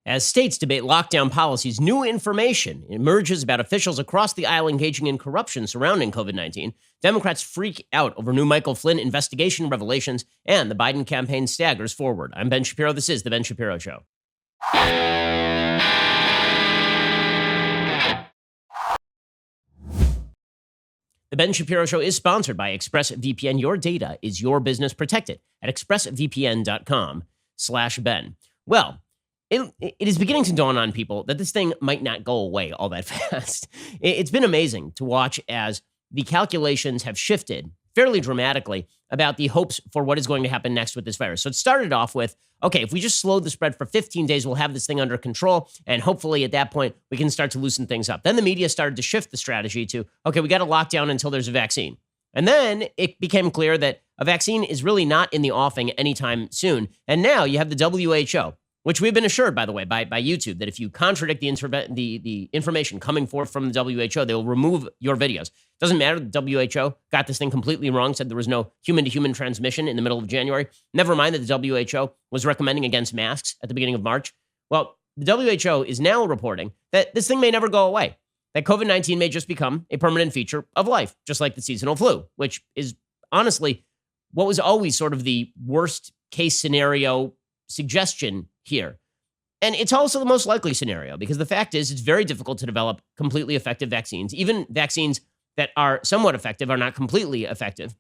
As states debate lockdown policies, new information emerges about officials across the aisle engaging in corruption surrounding COVID-19. Democrats freak out over new Michael Flynn investigation revelations, and the Biden campaign staggers forward. I'm Ben Shapiro. This is The Ben Shapiro Show. The Ben Shapiro Show is sponsored by ExpressVPN. Your data is your business. Protected at expressvpn.com/Ben. Well, it is beginning to dawn on people that this thing might not go away all that fast. It's been amazing to watch as the calculations have shifted fairly dramatically about the hopes for what is going to happen next with this virus. So it started off with, okay, if we just slow the spread for 15 days, we'll have this thing under control. And hopefully at that point, we can start to loosen things up. Then the media started to shift the strategy to, okay, we got to lock down until there's a vaccine. And then it became clear that a vaccine is really not in the offing anytime soon. And now you have the WHO, which we've been assured, by the way, by YouTube, that if you contradict the information coming forth from the WHO, they will remove your videos. Doesn't matter. The WHO got this thing completely wrong, said there was no human-to-human transmission in the middle of January. Never mind that the WHO was recommending against masks at the beginning of March. Well, the WHO is now reporting that this thing may never go away, that COVID-19 may just become a permanent feature of life, just like the seasonal flu, which is honestly what was always sort of the worst case scenario suggestion here. And it's also the most likely scenario because the fact is it's very difficult to develop completely effective vaccines. Even vaccines that are somewhat effective are not completely effective.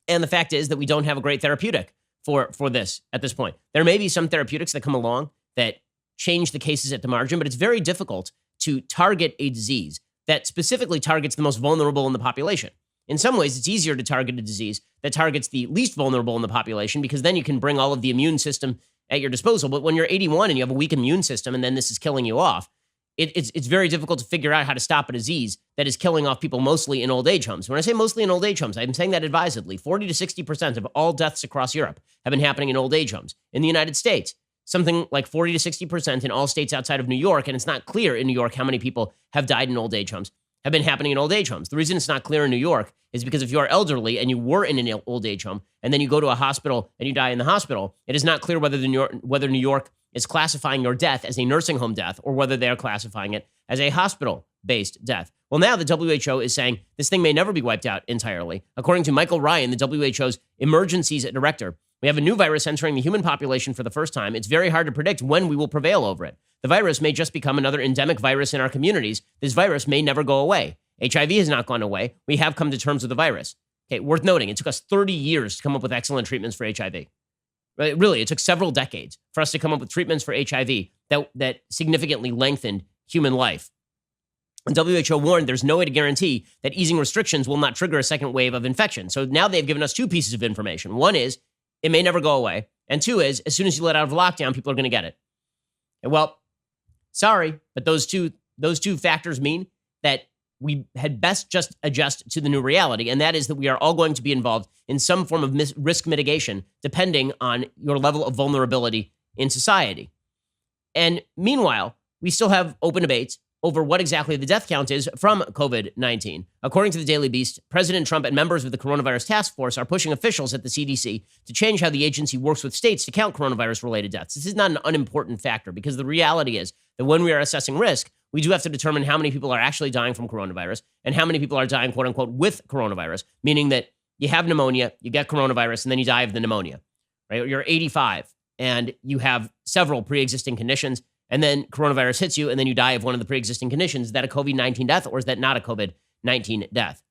And the fact is that we don't have a great therapeutic for this at this point. There may be some therapeutics that come along that change the cases at the margin, but it's very difficult to target a disease that specifically targets the most vulnerable in the population. In some ways, it's easier to target a disease that targets the least vulnerable in the population because then you can bring all of the immune system at your disposal. But when you're 81 and you have a weak immune system and then this is killing you off, it's very difficult to figure out how to stop a disease that is killing off people mostly in old age homes. When I say mostly in old age homes, I'm saying that advisedly. 40 to 60% of all deaths across Europe have been happening in old age homes. In the United States, something like 40 to 60% in all states outside of New York, and it's not clear in New York how many people have died in old age homes, have been happening in old age homes. The reason it's not clear in New York is because if you are elderly and you were in an old age home and then you go to a hospital and you die in the hospital, it is not clear whether New York is classifying your death as a nursing home death or whether they are classifying it as a hospital-based death. Well, now the WHO is saying this thing may never be wiped out entirely. According to Michael Ryan, the WHO's emergencies director, we have a new virus entering the human population for the first time. It's very hard to predict when we will prevail over it. The virus may just become another endemic virus in our communities. This virus may never go away. HIV has not gone away. We have come to terms with the virus. Okay, worth noting, it took us 30 years to come up with excellent treatments for HIV. Really, it took several decades for us to come up with treatments for HIV that significantly lengthened human life. And WHO warned there's no way to guarantee that easing restrictions will not trigger a second wave of infection. So now they've given us two pieces of information. One is it may never go away. And two is as soon as you let out of lockdown, people are going to get it. And well, sorry, but those two factors mean that we had best just adjust to the new reality, and that is that we are all going to be involved in some form of risk mitigation depending on your level of vulnerability in society. And meanwhile, we still have open debates over what exactly the death count is from COVID-19. According to the Daily Beast, President Trump and members of the coronavirus task force are pushing officials at the CDC to change how the agency works with states to count coronavirus-related deaths. This is not an unimportant factor because the reality is that when we are assessing risk, we do have to determine how many people are actually dying from coronavirus and how many people are dying, quote unquote, with coronavirus, meaning that you have pneumonia, you get coronavirus, and then you die of the pneumonia, right? You're 85 and you have several pre-existing conditions, and then coronavirus hits you, and then you die of one of the pre-existing conditions. Is that a COVID-19 death, or is that not a COVID-19 death?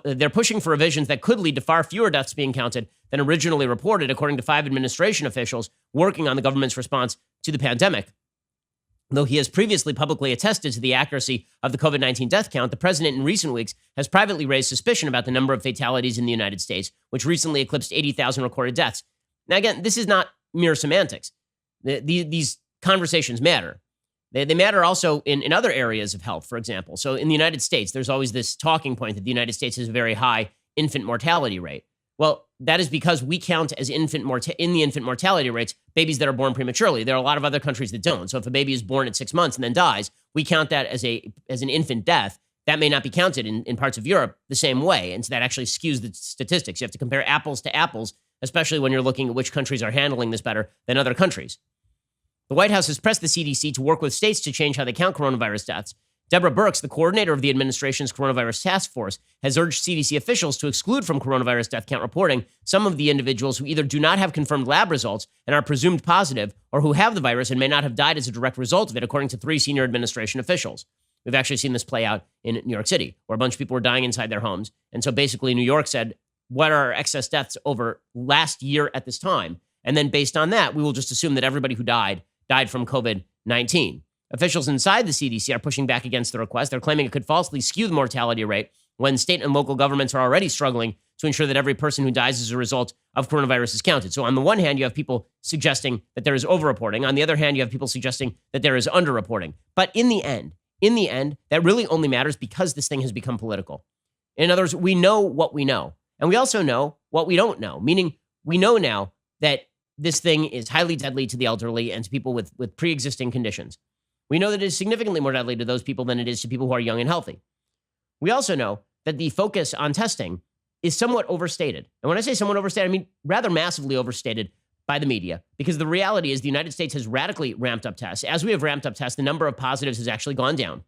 They're pushing for revisions that could lead to far fewer deaths being counted than originally reported, according to 5 administration officials working on the government's response to the pandemic. Though he has previously publicly attested to the accuracy of the COVID-19 death count, the president in recent weeks has privately raised suspicion about the number of fatalities in the United States, which recently eclipsed 80,000 recorded deaths. Now, again, this is not mere semantics. These conversations matter. They matter also in other areas of health, for example. So in the United States, there's always this talking point that the United States has a very high infant mortality rate. Well, that is because we count as in the infant mortality rates babies that are born prematurely. There are a lot of other countries that don't. So if a baby is born at 6 months and then dies, we count that as an infant death. That may not be counted in parts of Europe the same way. And so that actually skews the statistics. You have to compare apples to apples, especially when you're looking at which countries are handling this better than other countries. The White House has pressed the CDC to work with states to change how they count coronavirus deaths. Deborah Birx, the coordinator of the administration's coronavirus task force, has urged CDC officials to exclude from coronavirus death count reporting some of the individuals who either do not have confirmed lab results and are presumed positive, or who have the virus and may not have died as a direct result of it, according to 3 senior administration officials. We've actually seen this play out in New York City, where a bunch of people were dying inside their homes. And so basically New York said, what are our excess deaths over last year at this time? And then based on that, we will just assume that everybody who died from COVID-19. Officials inside the CDC are pushing back against the request. They're claiming it could falsely skew the mortality rate when state and local governments are already struggling to ensure that every person who dies as a result of coronavirus is counted. So on the one hand, you have people suggesting that there is overreporting. On the other hand, you have people suggesting that there is underreporting. But in the end, that really only matters because this thing has become political. In other words, we know what we know. And we also know what we don't know, meaning we know now that this thing is highly deadly to the elderly and to people with pre-existing conditions. We know that it is significantly more deadly to those people than it is to people who are young and healthy. We also know that the focus on testing is somewhat overstated. And when I say somewhat overstated, I mean rather massively overstated by the media, because the reality is the United States has radically ramped up tests. As we have ramped up tests, the number of positives has actually gone down.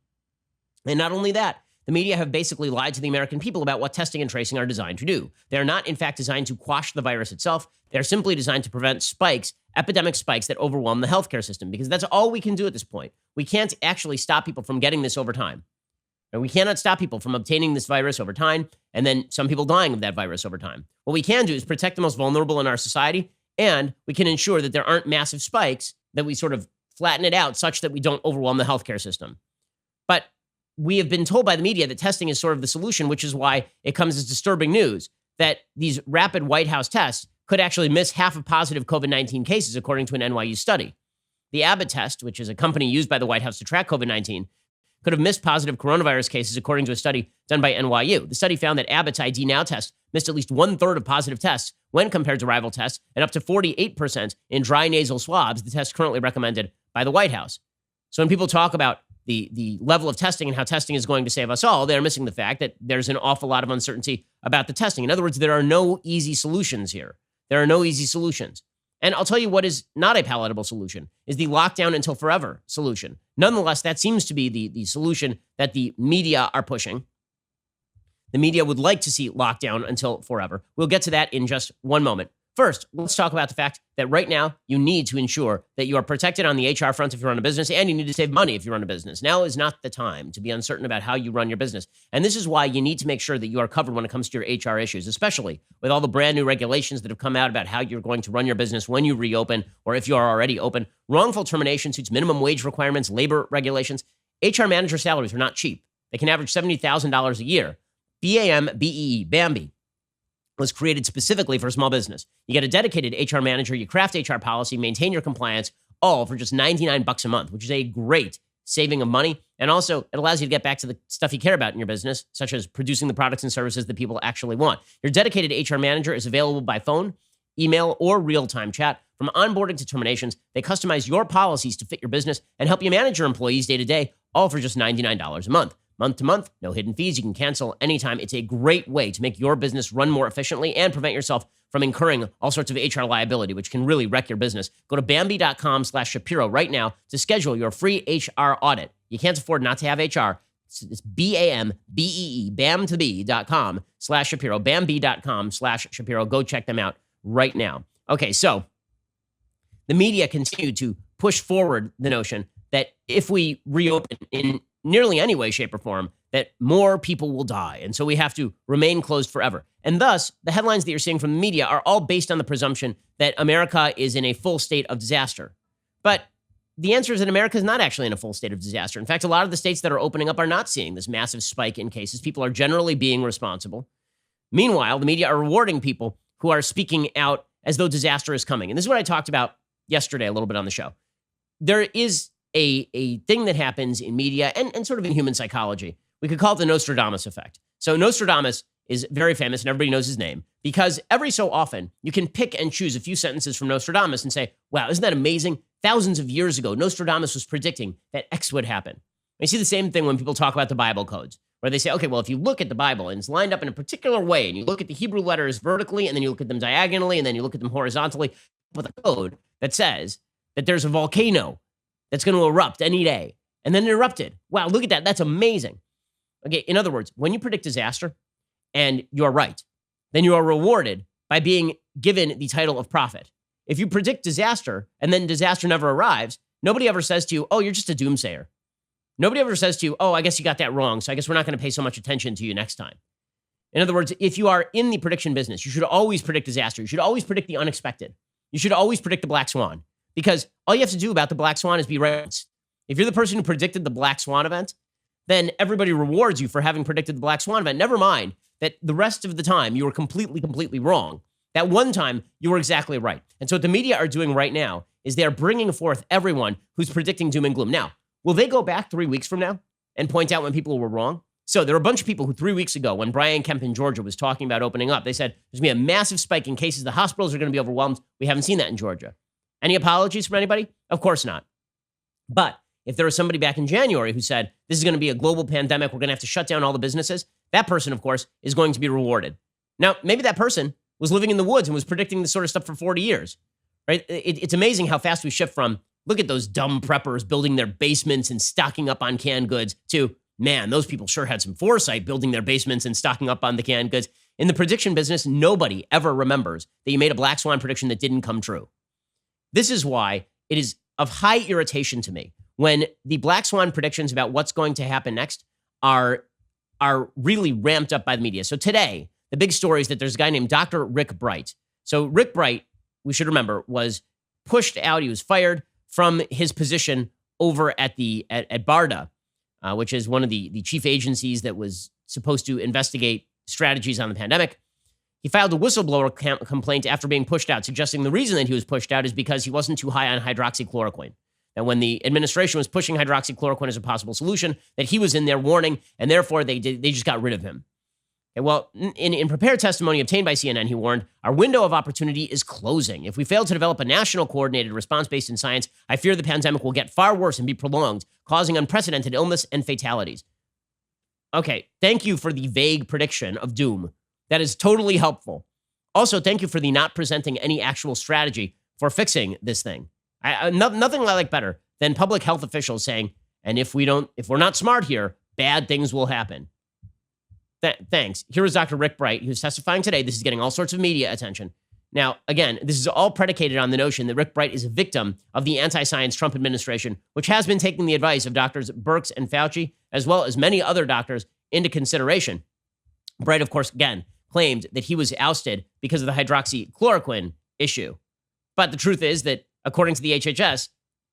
And not only that, the media have basically lied to the American people about what testing and tracing are designed to do. They are not, in fact, designed to quash the virus itself. They're simply designed to prevent spikes, epidemic spikes that overwhelm the healthcare system, because that's all we can do at this point. We can't actually stop people from getting this over time. And we cannot stop people from obtaining this virus over time, and then some people dying of that virus over time. What we can do is protect the most vulnerable in our society, and we can ensure that there aren't massive spikes, that we sort of flatten it out such that we don't overwhelm the healthcare system. But we have been told by the media that testing is sort of the solution, which is why it comes as disturbing news that these rapid White House tests could actually miss half of positive COVID-19 cases, according to an NYU study. The Abbott test, which is a company used by the White House to track COVID-19, could have missed positive coronavirus cases, according to a study done by NYU. The study found that Abbott's ID Now test missed at least 1/3 of positive tests when compared to rival tests, and up to 48% in dry nasal swabs, the test currently recommended by the White House. So when people talk about the level of testing and how testing is going to save us all, they're missing the fact that there's an awful lot of uncertainty about the testing. In other words, there are no easy solutions here. There are no easy solutions. And I'll tell you what is not a palatable solution is the lockdown until forever solution. Nonetheless, that seems to be the solution that the media are pushing. The media would like to see lockdown until forever. We'll get to that in just one moment. First, let's talk about the fact that right now you need to ensure that you are protected on the HR front if you run a business, and you need to save money if you run a business. Now is not the time to be uncertain about how you run your business. And this is why you need to make sure that you are covered when it comes to your HR issues, especially with all the brand new regulations that have come out about how you're going to run your business when you reopen, or if you are already open. Wrongful termination suits, minimum wage requirements, labor regulations. HR manager salaries are not cheap. They can average $70,000 a year. Bambi was created specifically for small business. You get a dedicated HR manager, you craft HR policy, maintain your compliance, all for just $99 a month, which is a great saving of money. And also, it allows you to get back to the stuff you care about in your business, such as producing the products and services that people actually want. Your dedicated HR manager is available by phone, email, or real-time chat. From onboarding to terminations, they customize your policies to fit your business and help you manage your employees day to day, all for just $99 a month. Month to month, no hidden fees. You can cancel anytime. It's a great way to make your business run more efficiently and prevent yourself from incurring all sorts of HR liability, which can really wreck your business. Go to Bambi.com/Shapiro right now to schedule your free HR audit. You can't afford not to have HR. It's BAMBEE, BAMToBe.com/Shapiro, Bambi.com/Shapiro. Go check them out right now. Okay, so the media continue to push forward the notion that if we reopen in nearly any way, shape, or form, that more people will die. And so we have to remain closed forever. And thus, the headlines that you're seeing from the media are all based on the presumption that America is in a full state of disaster. But the answer is that America is not actually in a full state of disaster. In fact, a lot of the states that are opening up are not seeing this massive spike in cases. People are generally being responsible. Meanwhile, the media are rewarding people who are speaking out as though disaster is coming. And this is what I talked about yesterday a little bit on the show. There is a thing that happens in media and sort of in human psychology. We could call it the Nostradamus effect. So Nostradamus is very famous and everybody knows his name because every so often you can pick and choose a few sentences from Nostradamus and say, wow, isn't that amazing? Thousands of years ago, Nostradamus was predicting that X would happen. You see the same thing when people talk about the Bible codes, where they say, okay, well, if you look at the Bible and it's lined up in a particular way and you look at the Hebrew letters vertically and then you look at them diagonally and then you look at them horizontally with a code that says that there's a volcano that's going to erupt any day, and then it erupted. Wow, look at that. That's amazing. Okay, in other words, when you predict disaster and you're right, then you are rewarded by being given the title of prophet. If you predict disaster and then disaster never arrives, nobody ever says to you, oh, you're just a doomsayer. Nobody ever says to you, oh, I guess you got that wrong, so I guess we're not going to pay so much attention to you next time. In other words, if you are in the prediction business, you should always predict disaster. You should always predict the unexpected. You should always predict the black swan, because all you have to do about the black swan is be right. If you're the person who predicted the black swan event, then everybody rewards you for having predicted the black swan event. Never mind that the rest of the time you were completely wrong. That one time you were exactly right. And so what the media are doing right now is they're bringing forth everyone who's predicting doom and gloom. Now, will they go back 3 weeks from now and point out when people were wrong? So there are a bunch of people who 3 weeks ago, when Brian Kemp in Georgia was talking about opening up, they said there's going to be a massive spike in cases. The hospitals are going to be overwhelmed. We haven't seen that in Georgia. Any apologies from anybody? Of course not. But if there was somebody back in January who said this is going to be a global pandemic, we're going to have to shut down all the businesses, that person, of course, is going to be rewarded. Now, maybe that person was living in the woods and was predicting this sort of stuff for 40 years, right? It's amazing how fast we shift from, look at those dumb preppers building their basements and stocking up on canned goods, to, man, those people sure had some foresight building their basements and stocking up on the canned goods. In the prediction business, nobody ever remembers that you made a black swan prediction that didn't come true. This is why it is of high irritation to me when the black swan predictions about what's going to happen next are really ramped up by the media. So today, the big story is that there's a guy named Dr. Rick Bright. So Rick Bright, we should remember, was pushed out. He was fired from his position over at BARDA, which is one of the chief agencies that was supposed to investigate strategies on the pandemic. He filed a whistleblower complaint after being pushed out, suggesting the reason that he was pushed out is because he wasn't too high on hydroxychloroquine. And when the administration was pushing hydroxychloroquine as a possible solution, that he was in there warning, and therefore they just got rid of him. Okay, well, in prepared testimony obtained by CNN, he warned, our window of opportunity is closing. If we fail to develop a national coordinated response based in science, I fear the pandemic will get far worse and be prolonged, causing unprecedented illness and fatalities. Okay, thank you for the vague prediction of doom. That is totally helpful. Also, thank you for the not presenting any actual strategy for fixing this thing. Nothing I like better than public health officials saying, and if we're not smart here, bad things will happen. Thanks. Here is Dr. Rick Bright, who's testifying today. This is getting all sorts of media attention. Now, again, this is all predicated on the notion that Rick Bright is a victim of the anti-science Trump administration, which has been taking the advice of Drs. Birx and Fauci, as well as many other doctors, into consideration. Bright, of course, again, claimed that he was ousted because of the hydroxychloroquine issue. But the truth is that, according to the HHS,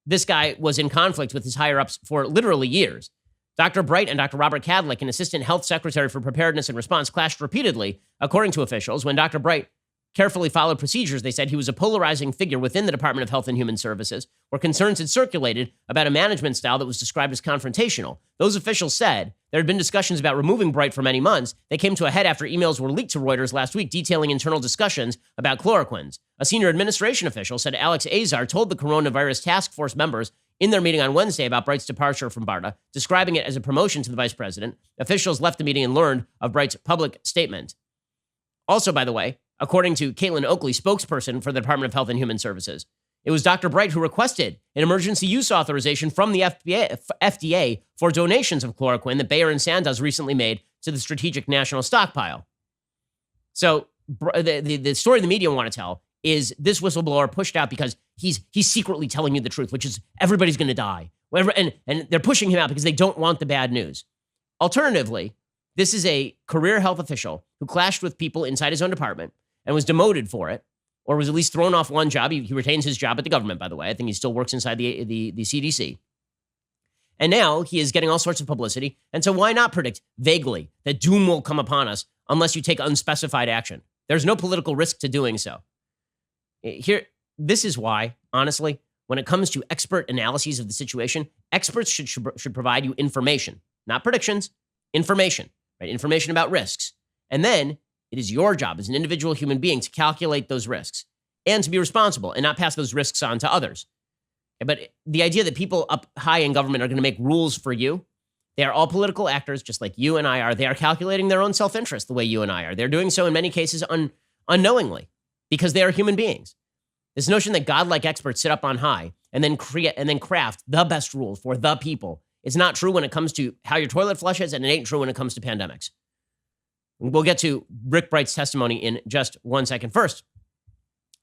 this guy was in conflict with his higher-ups for literally years. Dr. Bright and Dr. Robert Kadlec, an assistant health secretary for preparedness and response, clashed repeatedly, according to officials. When Dr. Bright carefully followed procedures, they said he was a polarizing figure within the Department of Health and Human Services, where concerns had circulated about a management style that was described as confrontational. Those officials said there had been discussions about removing Bright for many months. They came to a head after emails were leaked to Reuters last week detailing internal discussions about chloroquines. A senior administration official said Alex Azar told the coronavirus task force members in their meeting on Wednesday about Bright's departure from BARDA, describing it as a promotion to the vice president. Officials left the meeting and learned of Bright's public statement. Also, by the way, according to Caitlin Oakley, spokesperson for the Department of Health and Human Services, it was Dr. Bright who requested an emergency use authorization from the FDA for donations of chloroquine that Bayer and Sandoz recently made to the Strategic National Stockpile. So the story the media want to tell is this whistleblower pushed out because he's secretly telling you the truth, which is everybody's going to die. And they're pushing him out because they don't want the bad news. Alternatively, this is a career health official who clashed with people inside his own department and was demoted for it, or was at least thrown off one job. He retains his job at the government, by the way. I think he still works inside the CDC. And now he is getting all sorts of publicity. And so why not predict vaguely that doom will come upon us unless you take unspecified action? There's no political risk to doing so. This is why, honestly, when it comes to expert analyses of the situation, experts should provide you information, not predictions, information, right? Information about risks. And then it is your job as an individual human being to calculate those risks and to be responsible and not pass those risks on to others. But the idea that people up high in government are going to make rules for you, they are all political actors, just like you and I are. They are calculating their own self-interest the way you and I are. They're doing so in many cases unknowingly because they are human beings. This notion that godlike experts sit up on high and then craft the best rules for the people. It's not true when it comes to how your toilet flushes, and it ain't true when it comes to pandemics. We'll get to Rick Bright's testimony in just 1 second. First,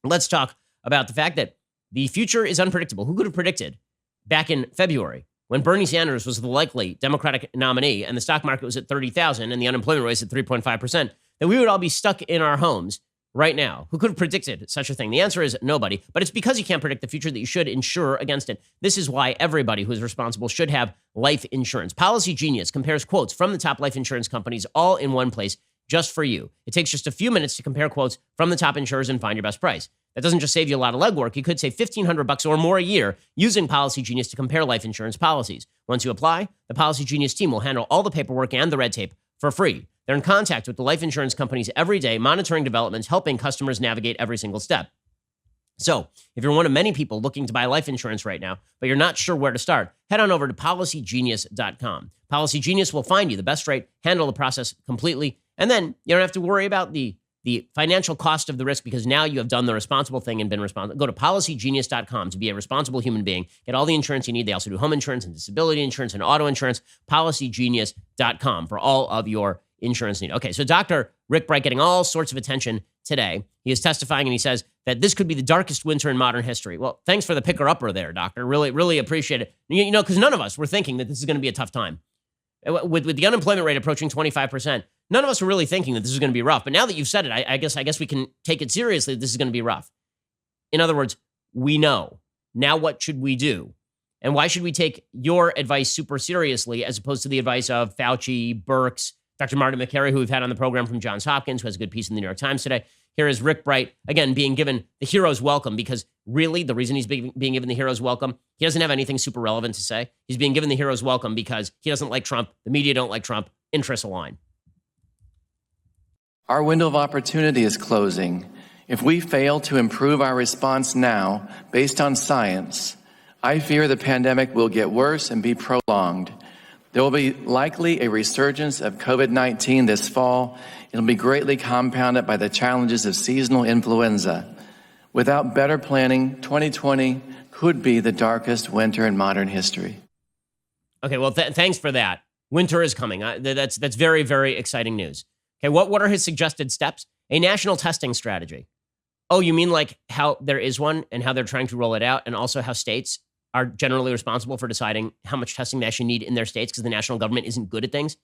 let's talk about the fact that the future is unpredictable. Who could have predicted back in February when Bernie Sanders was the likely Democratic nominee and the stock market was at 30,000 and the unemployment rate was at 3.5%, that we would all be stuck in our homes right now? Who could have predicted such a thing? The answer is nobody, but it's because you can't predict the future that you should insure against it. This is why everybody who is responsible should have life insurance. Policy Genius compares quotes from the top life insurance companies all in one place just for you. It takes just a few minutes to compare quotes from the top insurers and find your best price. That doesn't just save you a lot of legwork. You could save $1,500 or more a year using Policy Genius to compare life insurance policies. Once you apply, the Policy Genius team will handle all the paperwork and the red tape for free. They're in contact with the life insurance companies every day, monitoring developments, helping customers navigate every single step. So, if you're one of many people looking to buy life insurance right now, but you're not sure where to start, head on over to PolicyGenius.com. Policy Genius will find you the best rate, handle the process completely, and then you don't have to worry about the financial cost of the risk because now you have done the responsible thing and been responsible. Go to PolicyGenius.com to be a responsible human being. Get all the insurance you need. They also do home insurance and disability insurance and auto insurance. PolicyGenius.com for all of your insurance need. Okay, so Dr. Rick Bright getting all sorts of attention today. He is testifying and he says that this could be the darkest winter in modern history. Well, thanks for the picker-upper there, doctor. Really, really appreciate it. You know, because none of us were thinking that this is going to be a tough time. With the unemployment rate approaching 25%, none of us were really thinking that this is going to be rough. But now that you've said it, I guess we can take it seriously that this is going to be rough. In other words, we know. Now what should we do? And why should we take your advice super seriously as opposed to the advice of Fauci, Birx, Dr. Marty McCary, who we've had on the program from Johns Hopkins, who has a good piece in the New York Times today. Here is Rick Bright, again, being given the hero's welcome because really the reason he's being given the hero's welcome, he doesn't have anything super relevant to say. He's being given the hero's welcome because he doesn't like Trump. The media don't like Trump. Interests align. Our window of opportunity is closing. If we fail to improve our response now based on science, I fear the pandemic will get worse and be prolonged. There will be likely a resurgence of COVID-19 this fall. It'll be greatly compounded by the challenges of seasonal influenza. Without better planning, 2020 could be the darkest winter in modern history. Okay, well, thanks for that. Winter is coming. That's very, very exciting news. Okay, what are his suggested steps? A national testing strategy. Oh, you mean like how there is one and how they're trying to roll it out, and also how states are generally responsible for deciding how much testing they actually need in their states because the national government isn't good at things.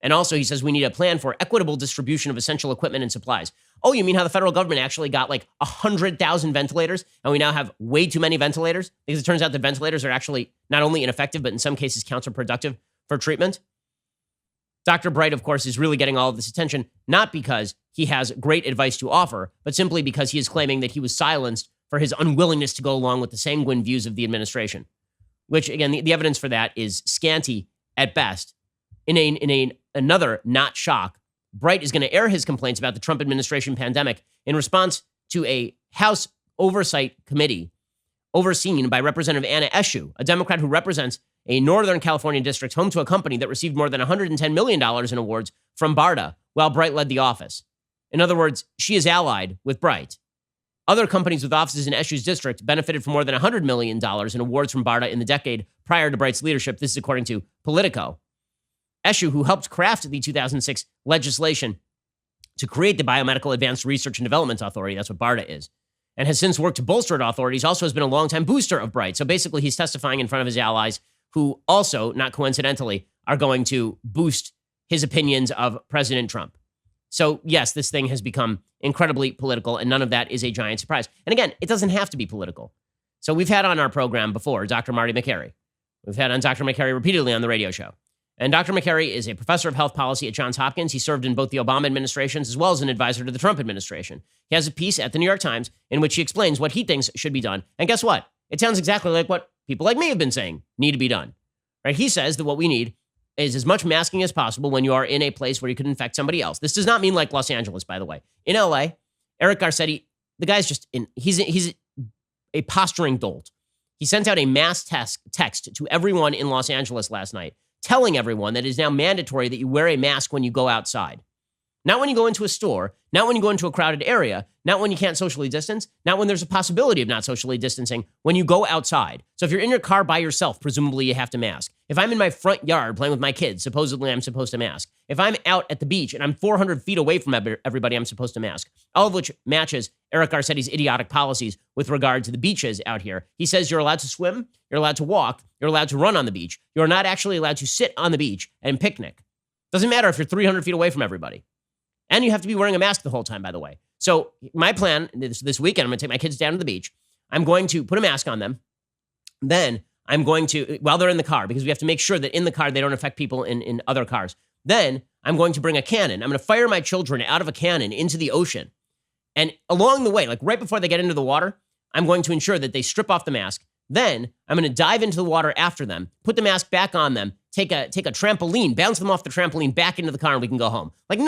And also, he says we need a plan for equitable distribution of essential equipment and supplies. Oh, you mean how the federal government actually got like 100,000 ventilators and we now have way too many ventilators? Because it turns out that ventilators are actually not only ineffective, but in some cases counterproductive for treatment. Dr. Bright, of course, is really getting all of this attention, not because he has great advice to offer, but simply because he is claiming that he was silenced for his unwillingness to go along with the sanguine views of the administration, which, again, the evidence for that is scanty at best. In another not shock, Bright is going to air his complaints about the Trump administration pandemic in response to a House Oversight Committee overseen by Representative Anna Eshoo, a Democrat who represents a Northern California district home to a company that received more than $110 million in awards from BARDA while Bright led the office. In other words, she is allied with Bright. Other companies with offices in Eshoo's district benefited from more than $100 million in awards from BARDA in the decade prior to Bright's leadership. This is according to Politico. Eshoo, who helped craft the 2006 legislation to create the Biomedical Advanced Research and Development Authority, that's what BARDA is, and has since worked to bolster its authorities, also has been a longtime booster of Bright. So basically, he's testifying in front of his allies who also, not coincidentally, are going to boost his opinions of President Trump. So yes, this thing has become incredibly political, and none of that is a giant surprise. And again, it doesn't have to be political. So we've had on our program before Dr. Marty McCary. We've had on Dr. McCary repeatedly on the radio show. And Dr. McCary is a professor of health policy at Johns Hopkins. He served in both the Obama administrations as well as an advisor to the Trump administration. He has a piece at the New York Times in which he explains what he thinks should be done. And guess what? It sounds exactly like what people like me have been saying need to be done. Right? He says that what we need is as much masking as possible when you are in a place where you could infect somebody else. This does not mean like Los Angeles, by the way. In LA, Eric Garcetti, the guy's just he's a posturing dolt. He sent out a mass text to everyone in Los Angeles last night, telling everyone that it is now mandatory that you wear a mask when you go outside. Not when you go into a store, not when you go into a crowded area, not when you can't socially distance, not when there's a possibility of not socially distancing, when you go outside. So if you're in your car by yourself, presumably you have to mask. If I'm in my front yard playing with my kids, supposedly I'm supposed to mask. If I'm out at the beach and I'm 400 feet away from everybody, I'm supposed to mask. All of which matches Eric Garcetti's idiotic policies with regard to the beaches out here. He says you're allowed to swim, you're allowed to walk, you're allowed to run on the beach. You're not actually allowed to sit on the beach and picnic. Doesn't matter if you're 300 feet away from everybody. And you have to be wearing a mask the whole time, by the way. So my plan this weekend, I'm going to take my kids down to the beach. I'm going to put a mask on them. Then I'm going to, while they're in the car, because we have to make sure that in the car they don't affect people in other cars. Then I'm going to bring a cannon. I'm going to fire my children out of a cannon into the ocean. And along the way, like right before they get into the water, I'm going to ensure that they strip off the mask. Then I'm going to dive into the water after them, put the mask back on them, take a trampoline, bounce them off the trampoline back into the car, and we can go home. Like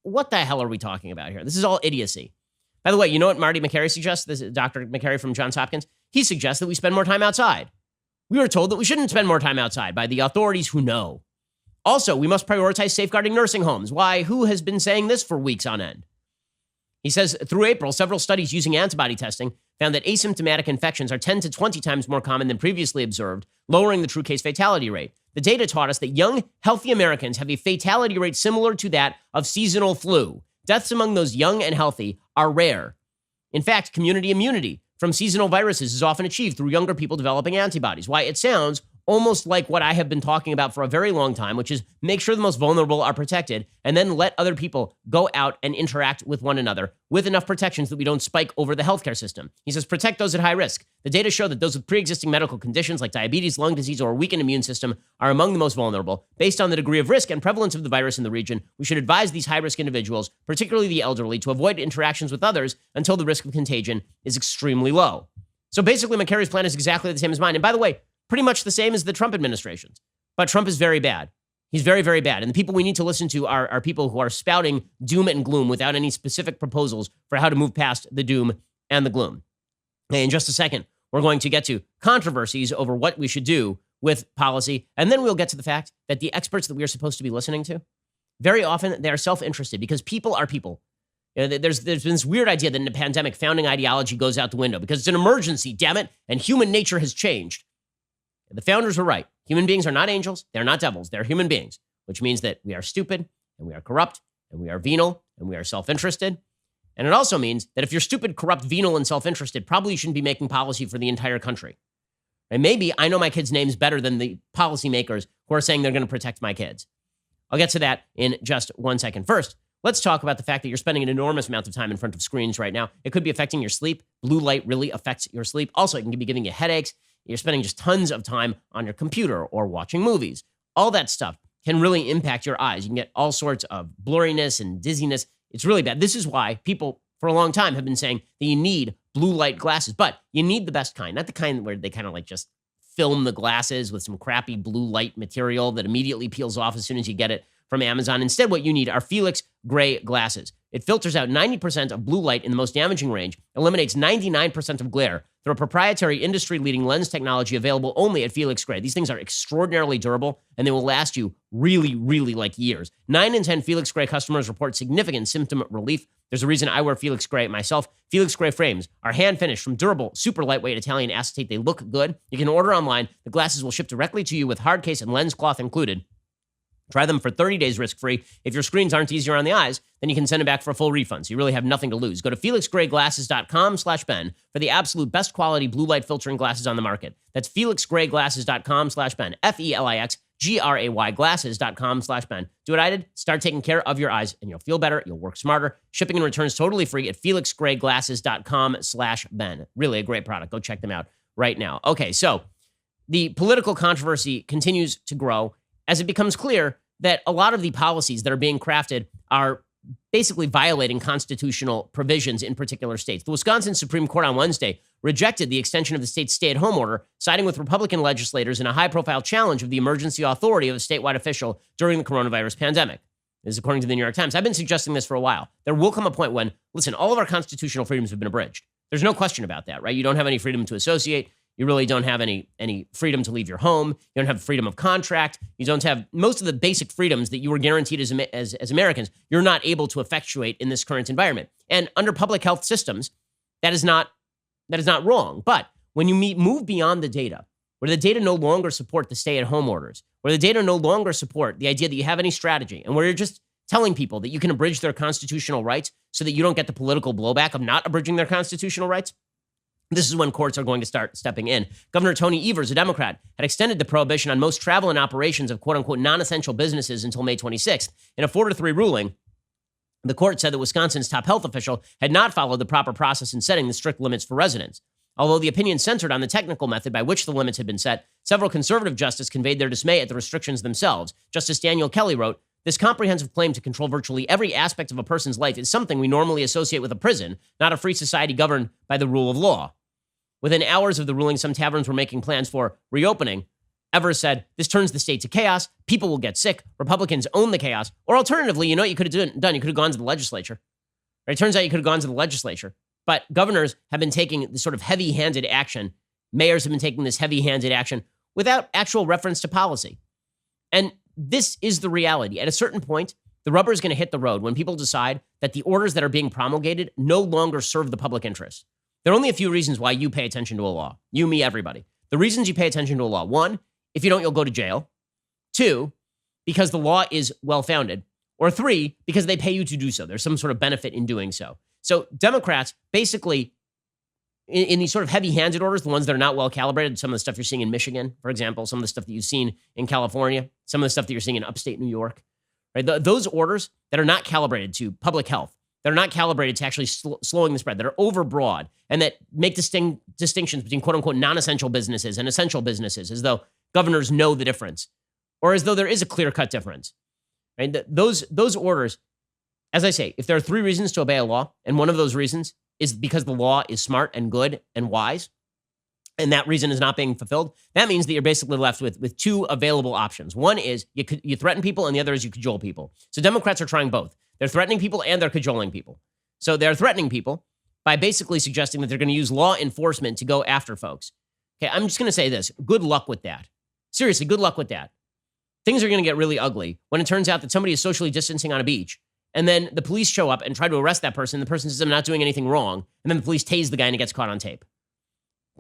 what the hell are we talking about here? This is all idiocy. By the way, you know what Marty McCary suggests? This is Dr. McCary from Johns Hopkins. He suggests that we spend more time outside. We were told that we shouldn't spend more time outside by the authorities who know. Also, we must prioritize safeguarding nursing homes. Why? Who has been saying this for weeks on end? He says, through April, several studies using antibody testing found that asymptomatic infections are 10 to 20 times more common than previously observed, lowering the true case fatality rate. The data taught us that young, healthy Americans have a fatality rate similar to that of seasonal flu. Deaths among those young and healthy are rare. In fact, community immunity from seasonal viruses is often achieved through younger people developing antibodies. Why? It sounds almost like what I have been talking about for a very long time, which is make sure the most vulnerable are protected and then let other people go out and interact with one another with enough protections that we don't spike over the healthcare system. He says, protect those at high risk. The data show that those with pre-existing medical conditions like diabetes, lung disease, or a weakened immune system are among the most vulnerable. Based on the degree of risk and prevalence of the virus in the region, we should advise these high-risk individuals, particularly the elderly, to avoid interactions with others until the risk of contagion is extremely low. So basically, McCary's plan is exactly the same as mine. And by the way, pretty much the same as the Trump administration's. But Trump is very bad. He's very, very bad. And the people we need to listen to are people who are spouting doom and gloom without any specific proposals for how to move past the doom and the gloom. And in just a second, we're going to get to controversies over what we should do with policy. And then we'll get to the fact that the experts that we are supposed to be listening to, very often they are self-interested because people are people. You know, there's been this weird idea that in a pandemic, founding ideology goes out the window because it's an emergency, damn it, and human nature has changed. The founders were right. Human beings are not angels. They're not devils. They're human beings, which means that we are stupid and we are corrupt and we are venal and we are self-interested. And it also means that if you're stupid, corrupt, venal, and self-interested, probably you shouldn't be making policy for the entire country. And maybe I know my kids' names better than the policymakers who are saying they're going to protect my kids. I'll get to that in just 1 second. First, let's talk about the fact that you're spending an enormous amount of time in front of screens right now. It could be affecting your sleep. Blue light really affects your sleep. Also, it can be giving you headaches. You're spending just tons of time on your computer or watching movies. All that stuff can really impact your eyes. You can get all sorts of blurriness and dizziness. It's really bad. This is why people for a long time have been saying that you need blue light glasses, but you need the best kind, not the kind where they kind of like just film the glasses with some crappy blue light material that immediately peels off as soon as you get it from Amazon. Instead, what you need are Felix Gray glasses. It filters out 90% of blue light in the most damaging range, eliminates 99% of glare through a proprietary industry-leading lens technology available only at Felix Gray. These things are extraordinarily durable, and they will last you really, really like years. 9 in 10 Felix Gray customers report significant symptom relief. There's a reason I wear Felix Gray myself. Felix Gray frames are hand-finished from durable, super lightweight Italian acetate. They look good. You can order online. The glasses will ship directly to you with hard case and lens cloth included. Try them for 30 days risk-free. If your screens aren't easier on the eyes, then you can send them back for a full refund, so you really have nothing to lose. Go to FelixGrayGlasses.com/Ben for the absolute best quality blue light filtering glasses on the market. That's FelixGrayGlasses.com/Ben, FelixGray Glasses.com/Ben. Do what I did. Start taking care of your eyes, and you'll feel better. You'll work smarter. Shipping and returns totally free at FelixGrayGlasses.com/Ben. Really a great product. Go check them out right now. Okay, so the political controversy continues to grow as it becomes clear that a lot of the policies that are being crafted are basically violating constitutional provisions in particular states. The Wisconsin Supreme Court on Wednesday rejected the extension of the state's stay-at-home order, siding with Republican legislators in a high-profile challenge of the emergency authority of a statewide official during the coronavirus pandemic. This is according to the New York Times. I've been suggesting this for a while. There will come a point when, listen, all of our constitutional freedoms have been abridged. There's no question about that, right? You don't have any freedom to associate. You really don't have any freedom to leave your home. You don't have freedom of contract. You don't have most of the basic freedoms that you were guaranteed as Americans. You're not able to effectuate in this current environment. And under public health systems, that is not wrong. But when you move beyond the data, where the data no longer support the stay-at-home orders, where the data no longer support the idea that you have any strategy, and where you're just telling people that you can abridge their constitutional rights so that you don't get the political blowback of not abridging their constitutional rights, this is when courts are going to start stepping in. Governor Tony Evers, a Democrat, had extended the prohibition on most travel and operations of quote-unquote non-essential businesses until May 26th. In a 4-3 ruling, the court said that Wisconsin's top health official had not followed the proper process in setting the strict limits for residents. Although the opinion centered on the technical method by which the limits had been set, several conservative justices conveyed their dismay at the restrictions themselves. Justice Daniel Kelly wrote, "This comprehensive claim to control virtually every aspect of a person's life is something we normally associate with a prison, not a free society governed by the rule of law." Within hours of the ruling, some taverns were making plans for reopening. Evers said, "This turns the state to chaos. People will get sick. Republicans own the chaos." Or alternatively, you know what you could have done? You could have gone to the legislature. Right? It turns out you could have gone to the legislature. But governors have been taking this sort of heavy-handed action. Mayors have been taking this heavy-handed action without actual reference to policy. And this is the reality. At a certain point, the rubber is going to hit the road when people decide that the orders that are being promulgated no longer serve the public interest. There are only a few reasons why you pay attention to a law. You, me, everybody. The reasons you pay attention to a law. 1, if you don't, you'll go to jail. 2, because the law is well-founded. Or 3, because they pay you to do so. There's some sort of benefit in doing so. So Democrats basically, in these sort of heavy-handed orders, the ones that are not well-calibrated, some of the stuff you're seeing in Michigan, for example, some of the stuff that you've seen in California, some of the stuff that you're seeing in upstate New York, right? Those orders that are not calibrated to public health, that are not calibrated to actually slowing the spread, that are overbroad, and that make distinctions between quote-unquote non-essential businesses and essential businesses, as though governors know the difference, or as though there is a clear-cut difference. Right? Those orders, as I say, if there are 3 reasons to obey a law, and one of those reasons is because the law is smart and good and wise, and that reason is not being fulfilled, that means that you're basically left with 2 available options. One is you threaten people, and the other is you cajole people. So Democrats are trying both. They're threatening people and they're cajoling people. So they're threatening people by basically suggesting that they're going to use law enforcement to go after folks. Okay, I'm just going to say this. Good luck with that. Seriously, good luck with that. Things are going to get really ugly when it turns out that somebody is socially distancing on a beach, and then the police show up and try to arrest that person. The person says, "I'm not doing anything wrong." And then the police tase the guy and it gets caught on tape.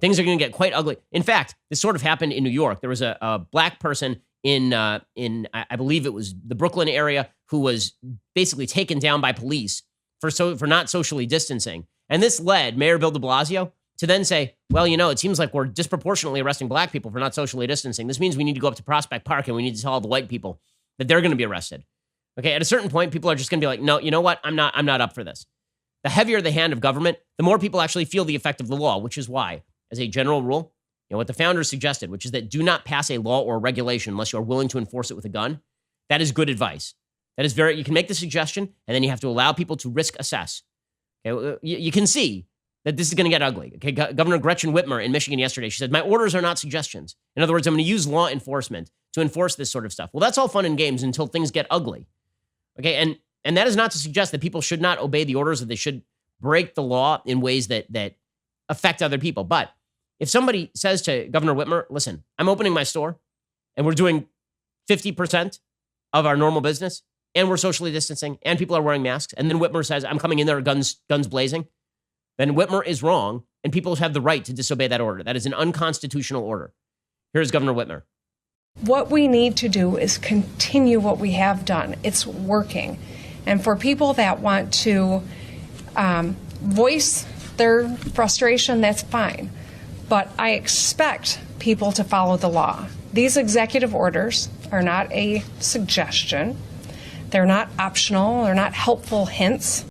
Things are going to get quite ugly. In fact, this sort of happened in New York. There was a black person in I believe it was the Brooklyn area who was basically taken down by police for not socially distancing. And this led Mayor Bill de Blasio to then say, well, you know, it seems like we're disproportionately arresting black people for not socially distancing. This means we need to go up to Prospect Park and we need to tell all the white people that they're going to be arrested. Okay, at a certain point, people are just going to be like, no, you know what? I'm not up for this. The heavier the hand of government, the more people actually feel the effect of the law, which is why, as a general rule, you know, what the founders suggested, which is that do not pass a law or a regulation unless you are willing to enforce it with a gun. That is good advice. That is you can make the suggestion, and then you have to allow people to risk assess. Okay, you can see that this is going to get ugly. Okay, Governor Gretchen Whitmer in Michigan yesterday, she said, my orders are not suggestions. In other words, I'm going to use law enforcement to enforce this sort of stuff. Well, that's all fun and games until things get ugly. Okay, and that is not to suggest that people should not obey the orders, that they should break the law in ways that affect other people. But if somebody says to Governor Whitmer, listen, I'm opening my store and we're doing 50% of our normal business and we're socially distancing and people are wearing masks, and then Whitmer says, I'm coming in there guns blazing, then Whitmer is wrong and people have the right to disobey that order. That is an unconstitutional order. Here's Governor Whitmer. What we need to do is continue what we have done. It's working. And for people that want to voice their frustration, that's fine. But I expect people to follow the law. These executive orders are not a suggestion. They're not optional. They're not helpful hints.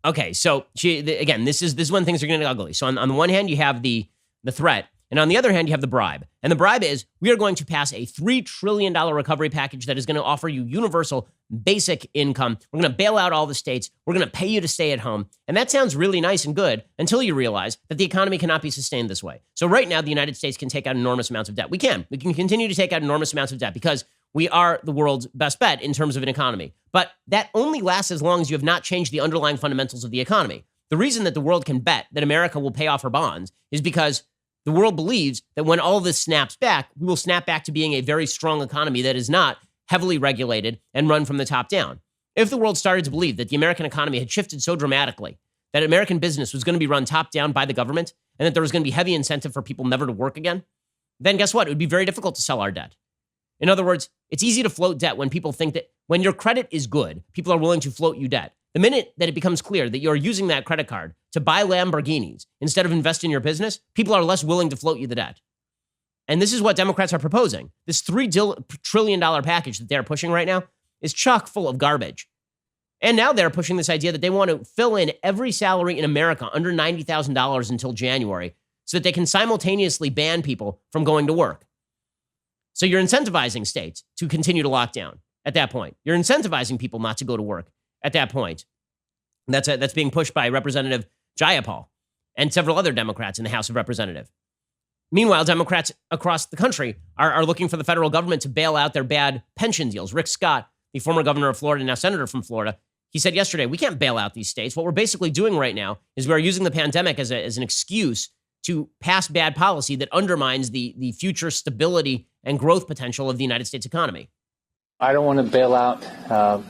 Okay, so again, this is when things are going to get ugly. So on the one hand, you have the threat. And on the other hand, you have the bribe. And the bribe is, we are going to pass a $3 trillion recovery package that is going to offer you universal basic income. We're going to bail out all the states. We're going to pay you to stay at home. And that sounds really nice and good until you realize that the economy cannot be sustained this way. So right now, the United States can take out enormous amounts of debt. We can continue to take out enormous amounts of debt because we are the world's best bet in terms of an economy. But that only lasts as long as you have not changed the underlying fundamentals of the economy. The reason that the world can bet that America will pay off her bonds is because the world believes that when all this snaps back, we will snap back to being a very strong economy that is not heavily regulated and run from the top down. If the world started to believe that the American economy had shifted so dramatically that American business was going to be run top down by the government and that there was going to be heavy incentive for people never to work again, then guess what? It would be very difficult to sell our debt. In other words, it's easy to float debt when people think that when your credit is good, people are willing to float you debt. The minute that it becomes clear that you're using that credit card to buy Lamborghinis instead of invest in your business, people are less willing to float you the debt. And this is what Democrats are proposing. This $3 trillion package that they're pushing right now is chock full of garbage. And now they're pushing this idea that they want to fill in every salary in America under $90,000 until January so that they can simultaneously ban people from going to work. So you're incentivizing states to continue to lock down at that point. You're incentivizing people not to go to work at that point. And that's being pushed by Representative Jayapal and several other Democrats in the House of Representatives. Meanwhile, Democrats across the country are looking for the federal government to bail out their bad pension deals. Rick Scott, the former governor of Florida, now senator from Florida, he said yesterday, we can't bail out these states. What we're basically doing right now is we're using the pandemic as an excuse to pass bad policy that undermines the future stability and growth potential of the United States economy. I don't want to bail out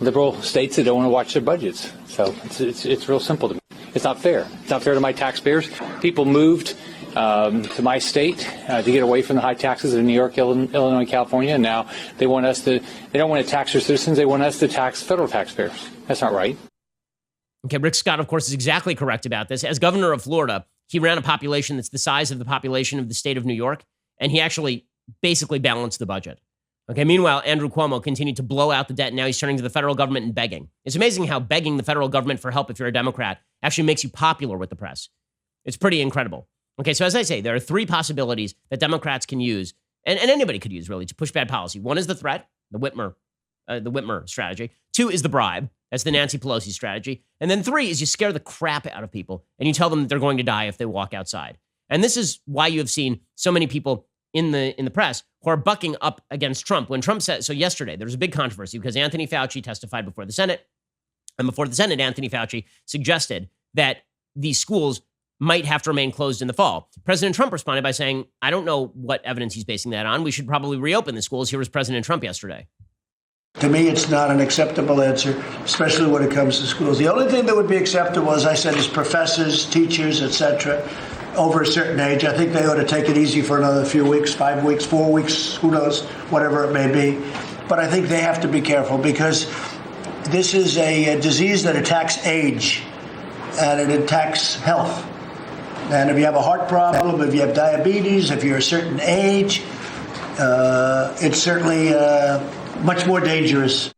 liberal states that don't want to watch their budgets. So it's real simple to me. It's not fair. It's not fair to my taxpayers. People moved to my state to get away from the high taxes in New York, Illinois, California. And now they don't want to tax their citizens. They want us to tax federal taxpayers. That's not right. Okay, Rick Scott, of course, is exactly correct about this. As governor of Florida, he ran a population that's the size of the population of the state of New York, and he actually basically balanced the budget. Okay, meanwhile, Andrew Cuomo continued to blow out the debt, and now he's turning to the federal government and begging. It's amazing how begging the federal government for help if you're a Democrat actually makes you popular with the press. It's pretty incredible. Okay, so as I say, there are three possibilities that Democrats can use, and anybody could use, really, to push bad policy. One is the threat, the Whitmer strategy. Two is the bribe. That's the Nancy Pelosi strategy. And then three is you scare the crap out of people, and you tell them that they're going to die if they walk outside. And this is why you have seen so many people in the press who are bucking up against Trump. When Trump said, so yesterday, there was a big controversy because Anthony Fauci testified before the Senate. And before the Senate, Anthony Fauci suggested that these schools might have to remain closed in the fall. President Trump responded by saying, I don't know what evidence he's basing that on. We should probably reopen the schools. Here was President Trump yesterday. To me, it's not an acceptable answer, especially when it comes to schools. The only thing that would be acceptable, as I said, is professors, teachers, etc., over a certain age. I think they ought to take it easy for another few weeks, 5 weeks, 4 weeks, who knows, whatever it may be. But I think they have to be careful because this is a disease that attacks age and it attacks health. And if you have a heart problem, if you have diabetes, if you're a certain age, it's certainly much more dangerous.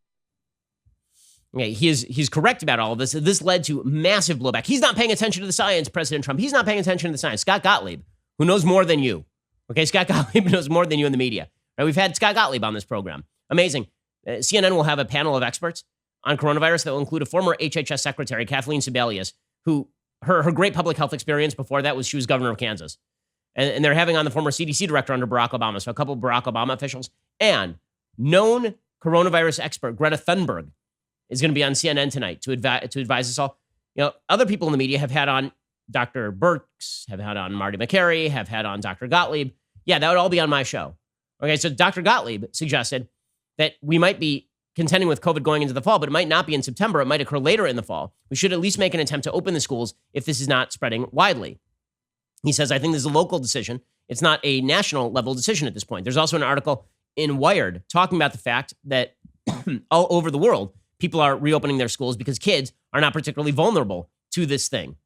Okay, he's correct about all of this. This led to massive blowback. He's not paying attention to the science, President Trump. He's not paying attention to the science. Scott Gottlieb, who knows more than you. Okay, Scott Gottlieb knows more than you in the media. Right, we've had Scott Gottlieb on this program. Amazing. CNN will have a panel of experts on coronavirus that will include a former HHS secretary, Kathleen Sebelius, who her great public health experience before that was she was governor of Kansas. And they're having on the former CDC director under Barack Obama, so a couple of Barack Obama officials, and known coronavirus expert Greta Thunberg is going to be on CNN tonight to advise us all. You know, other people in the media have had on Dr. Birx, have had on Marty McCary, have had on Dr. Gottlieb. Yeah, that would all be on my show. Okay, so Dr. Gottlieb suggested that we might be contending with COVID going into the fall, but it might not be in September. It might occur later in the fall. We should at least make an attempt to open the schools if this is not spreading widely. He says, I think this is a local decision. It's not a national level decision at this point. There's also an article in Wired talking about the fact that all over the world, people are reopening their schools because kids are not particularly vulnerable to this thing.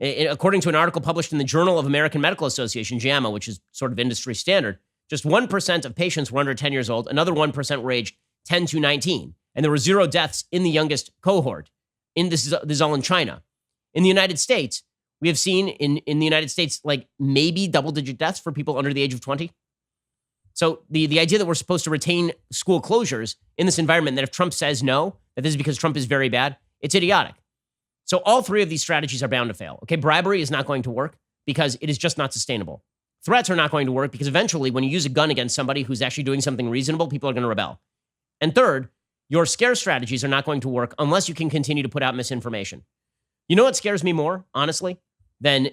According to an article published in the Journal of American Medical Association, JAMA, which is sort of industry standard, just 1% of patients were under 10 years old. Another 1% were aged 10 to 19. And there were 0 deaths in the youngest cohort. This is all in China. In the United States, we have seen in the United States, like maybe double-digit deaths for people under the age of 20. So the idea that we're supposed to retain school closures in this environment, that if Trump says no, that this is because Trump is very bad, it's idiotic. So all three of these strategies are bound to fail. Okay, bribery is not going to work because it is just not sustainable. Threats are not going to work because eventually when you use a gun against somebody who's actually doing something reasonable, people are going to rebel. And third, your scare strategies are not going to work unless you can continue to put out misinformation. You know what scares me more, honestly, than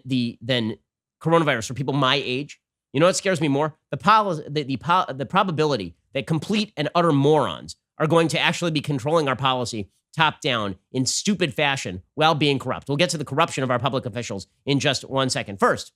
coronavirus for people my age? You know what scares me more? The probability that complete and utter morons are going to actually be controlling our policy top down in stupid fashion while being corrupt. We'll get to the corruption of our public officials in just 1 second. First,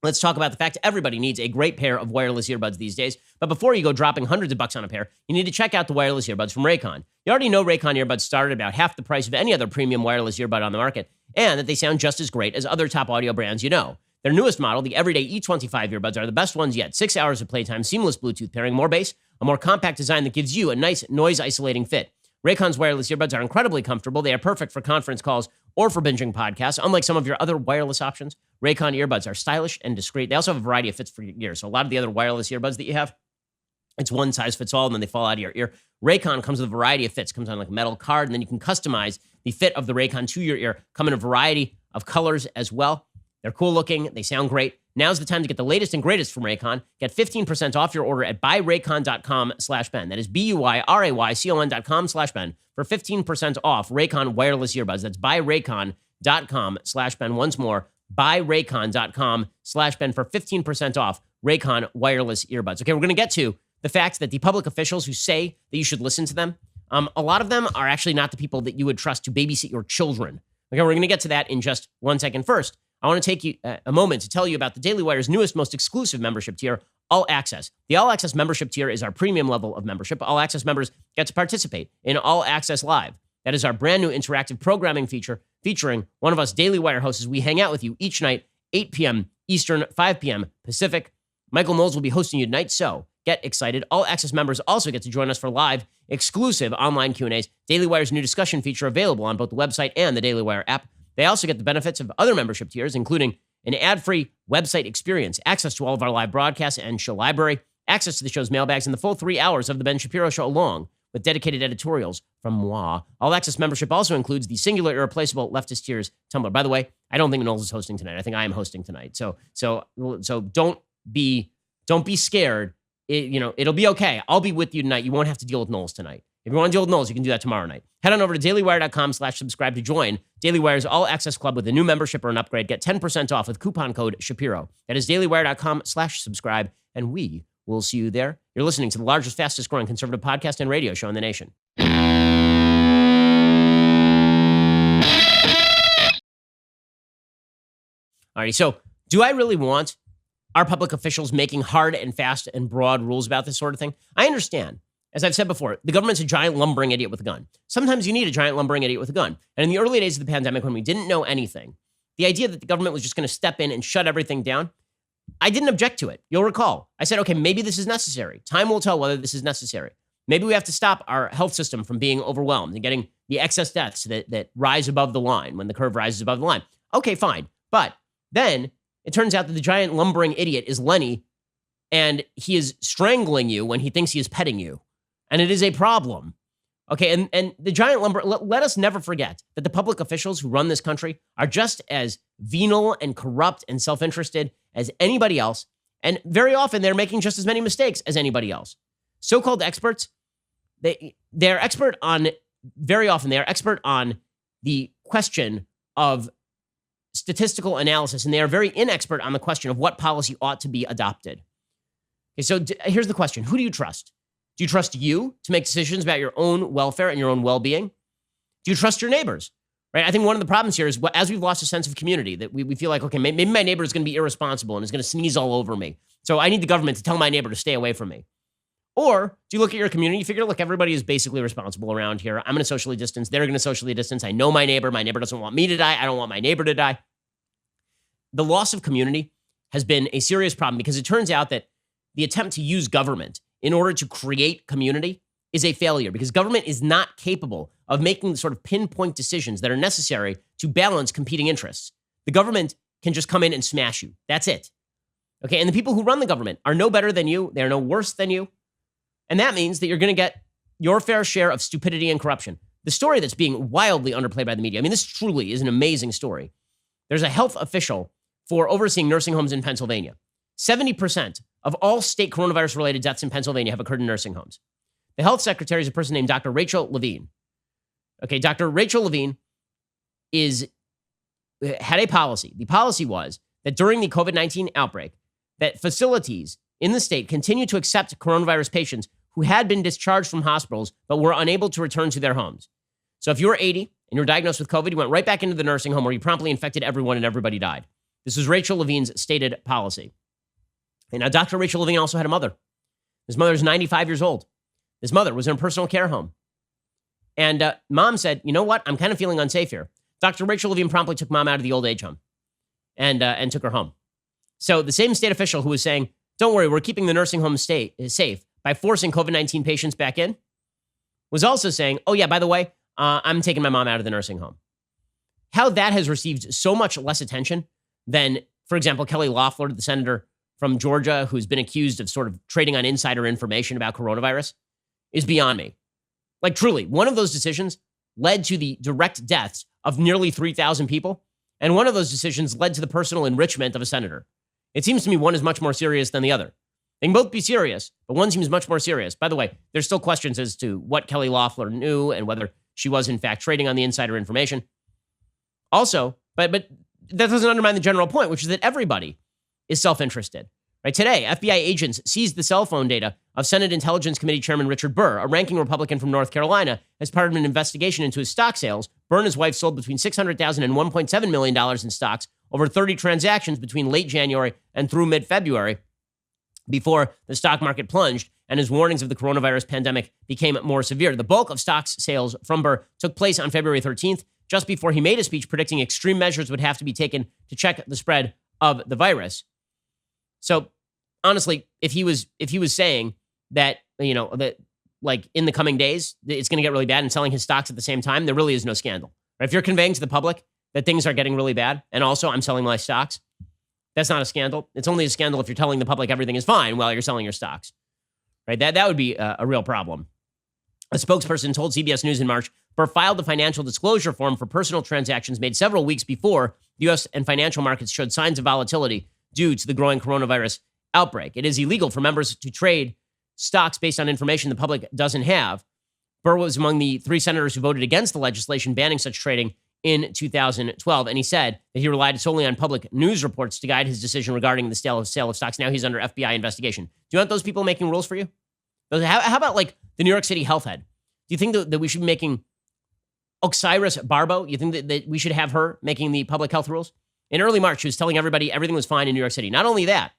let's talk about the fact everybody needs a great pair of wireless earbuds these days. But before you go dropping hundreds of bucks on a pair, you need to check out the wireless earbuds from Raycon. You already know Raycon earbuds start at about half the price of any other premium wireless earbud on the market, and that they sound just as great as other top audio brands you know. Their newest model, the Everyday E25 earbuds, are the best ones yet. 6 hours of playtime, seamless Bluetooth pairing, more bass, a more compact design that gives you a nice noise-isolating fit. Raycon's wireless earbuds are incredibly comfortable. They are perfect for conference calls or for binging podcasts. Unlike some of your other wireless options, Raycon earbuds are stylish and discreet. They also have a variety of fits for your ear. So a lot of the other wireless earbuds that you have, it's one size fits all, and then they fall out of your ear. Raycon comes with a variety of fits. Comes on like a metal card, and then you can customize the fit of the Raycon to your ear. Come in a variety of colors as well. They're cool looking. They sound great. Now's the time to get the latest and greatest from Raycon. Get 15% off your order at buyraycon.com/Ben. That is BUYRAYCON.com/Ben for 15% off Raycon wireless earbuds. That's buyraycon.com/Ben. Once more, buyraycon.com/Ben for 15% off Raycon wireless earbuds. Okay, we're going to get to the fact that the public officials who say that you should listen to them, a lot of them are actually not the people that you would trust to babysit your children. Okay, we're going to get to that in just 1 second. First, I want to take you a moment to tell you about the Daily Wire's newest, most exclusive membership tier, All Access. The All Access membership tier is our premium level of membership. All Access members get to participate in All Access Live. That is our brand new interactive programming feature featuring one of us Daily Wire hosts as we hang out with you each night, 8 p.m. Eastern, 5 p.m. Pacific. Michael Knowles will be hosting you tonight, so get excited. All Access members also get to join us for live, exclusive online Q&As. Daily Wire's new discussion feature available on both the website and the Daily Wire app. They also get the benefits of other membership tiers, including an ad-free website experience, access to all of our live broadcasts and show library, access to the show's mailbags, and the full 3 hours of the Ben Shapiro Show along with dedicated editorials from moi. All Access membership also includes the singular irreplaceable leftist tiers Tumblr. By the way, I don't think Knowles is hosting tonight. I think I am hosting tonight. So don't be scared. It'll be okay. I'll be with you tonight. You won't have to deal with Knowles tonight. If you want to deal with Knowles, you can do that tomorrow night. Head on over to dailywire.com/subscribe to join Daily Wire's All Access Club with a new membership or an upgrade. Get 10% off with coupon code Shapiro. That is dailywire.com/subscribe, and we will see you there. You're listening to the largest, fastest growing conservative podcast and radio show in the nation. Alrighty, so do I really want our public officials making hard and fast and broad rules about this sort of thing? I understand. As I've said before, the government's a giant lumbering idiot with a gun. Sometimes you need a giant lumbering idiot with a gun. And in the early days of the pandemic, when we didn't know anything, the idea that the government was just going to step in and shut everything down, I didn't object to it. You'll recall. I said, okay, maybe this is necessary. Time will tell whether this is necessary. Maybe we have to stop our health system from being overwhelmed and getting the excess deaths that rise above the line when the curve rises above the line. Okay, fine. But then it turns out that the giant lumbering idiot is Lenny, and he is strangling you when he thinks he is petting you. And it is a problem. Okay, and the giant let us never forget that the public officials who run this country are just as venal and corrupt and self-interested as anybody else. And very often they're making just as many mistakes as anybody else. So-called experts, they're expert on, very often they are expert on the question of statistical analysis, and they are very inexpert on the question of what policy ought to be adopted. Okay, so here's the question. Who do you trust? Do you trust you to make decisions about your own welfare and your own well-being? Do you trust your neighbors? Right? I think one of the problems here is as we've lost a sense of community, that we feel like, okay, maybe my neighbor is going to be irresponsible and is going to sneeze all over me. So I need the government to tell my neighbor to stay away from me. Or do you look at your community, you figure, look, everybody is basically responsible around here. I'm going to socially distance. They're going to socially distance. I know my neighbor. My neighbor doesn't want me to die. I don't want my neighbor to die. The loss of community has been a serious problem because it turns out that the attempt to use government in order to create community is a failure because government is not capable of making the sort of pinpoint decisions that are necessary to balance competing interests. The government can just come in and smash you. That's it. Okay, and the people who run the government are no better than you. They're no worse than you. And that means that you're going to get your fair share of stupidity and corruption. The story that's being wildly underplayed by the media, I mean, this truly is an amazing story. There's a health official for overseeing nursing homes in Pennsylvania. 70% of all state coronavirus-related deaths in Pennsylvania have occurred in nursing homes. The health secretary is a person named Dr. Rachel Levine. Okay, Dr. Rachel Levine is had a policy. The policy was that during the COVID-19 outbreak, that facilities in the state continue to accept coronavirus patients who had been discharged from hospitals but were unable to return to their homes. So if you were 80 and you were diagnosed with COVID, you went right back into the nursing home where you promptly infected everyone and everybody died. This was Rachel Levine's stated policy. And now Dr. Rachel Levine also had a mother. His mother is 95 years old. His mother was in a personal care home. And mom said, you know what? I'm kind of feeling unsafe here. Dr. Rachel Levine promptly took mom out of the old age home and took her home. So the same state official who was saying, don't worry, we're keeping the nursing home safe by forcing COVID-19 patients back in, was also saying, oh yeah, by the way, I'm taking my mom out of the nursing home. How that has received so much less attention than, for example, Kelly Loeffler, the senator from Georgia, who's been accused of sort of trading on insider information about coronavirus, is beyond me. Like truly, one of those decisions led to the direct deaths of nearly 3,000 people, and one of those decisions led to the personal enrichment of a senator. It seems to me one is much more serious than the other. They can both be serious, but one seems much more serious. By the way, there's still questions as to what Kelly Loeffler knew and whether she was in fact trading on the insider information. Also, but that doesn't undermine the general point, which is that everybody is self-interested. Right? Today, FBI agents seized the cell phone data of Senate Intelligence Committee Chairman Richard Burr, a ranking Republican from North Carolina, as part of an investigation into his stock sales. Burr and his wife sold between $600,000 and $1.7 million in stocks over 30 transactions between late January and through mid-February, before the stock market plunged and his warnings of the coronavirus pandemic became more severe. The bulk of stocks sales from Burr took place on February 13th, just before he made a speech predicting extreme measures would have to be taken to check the spread of the virus. So honestly, if he was saying that, that like in the coming days, it's going to get really bad and selling his stocks at the same time, there really is no scandal. Right? If you're conveying to the public that things are getting really bad and also I'm selling my stocks, that's not a scandal. It's only a scandal if you're telling the public everything is fine while you're selling your stocks. Right? That would be a real problem. A spokesperson told CBS News in March, Burr filed the financial disclosure form for personal transactions made several weeks before the U.S. and financial markets showed signs of volatility due to the growing coronavirus outbreak. It is illegal for members to trade stocks based on information the public doesn't have. Burr was among the 3 senators who voted against the legislation banning such trading in 2012, and he said that he relied solely on public news reports to guide his decision regarding the sale of stocks. Now he's under FBI investigation. Do you want those people making rules for you? How about like the New York City health head? Do you think that we should be making Oxiris Barbo? You think that we should have her making the public health rules? In early March, she was telling everybody everything was fine in New York City. Not only that,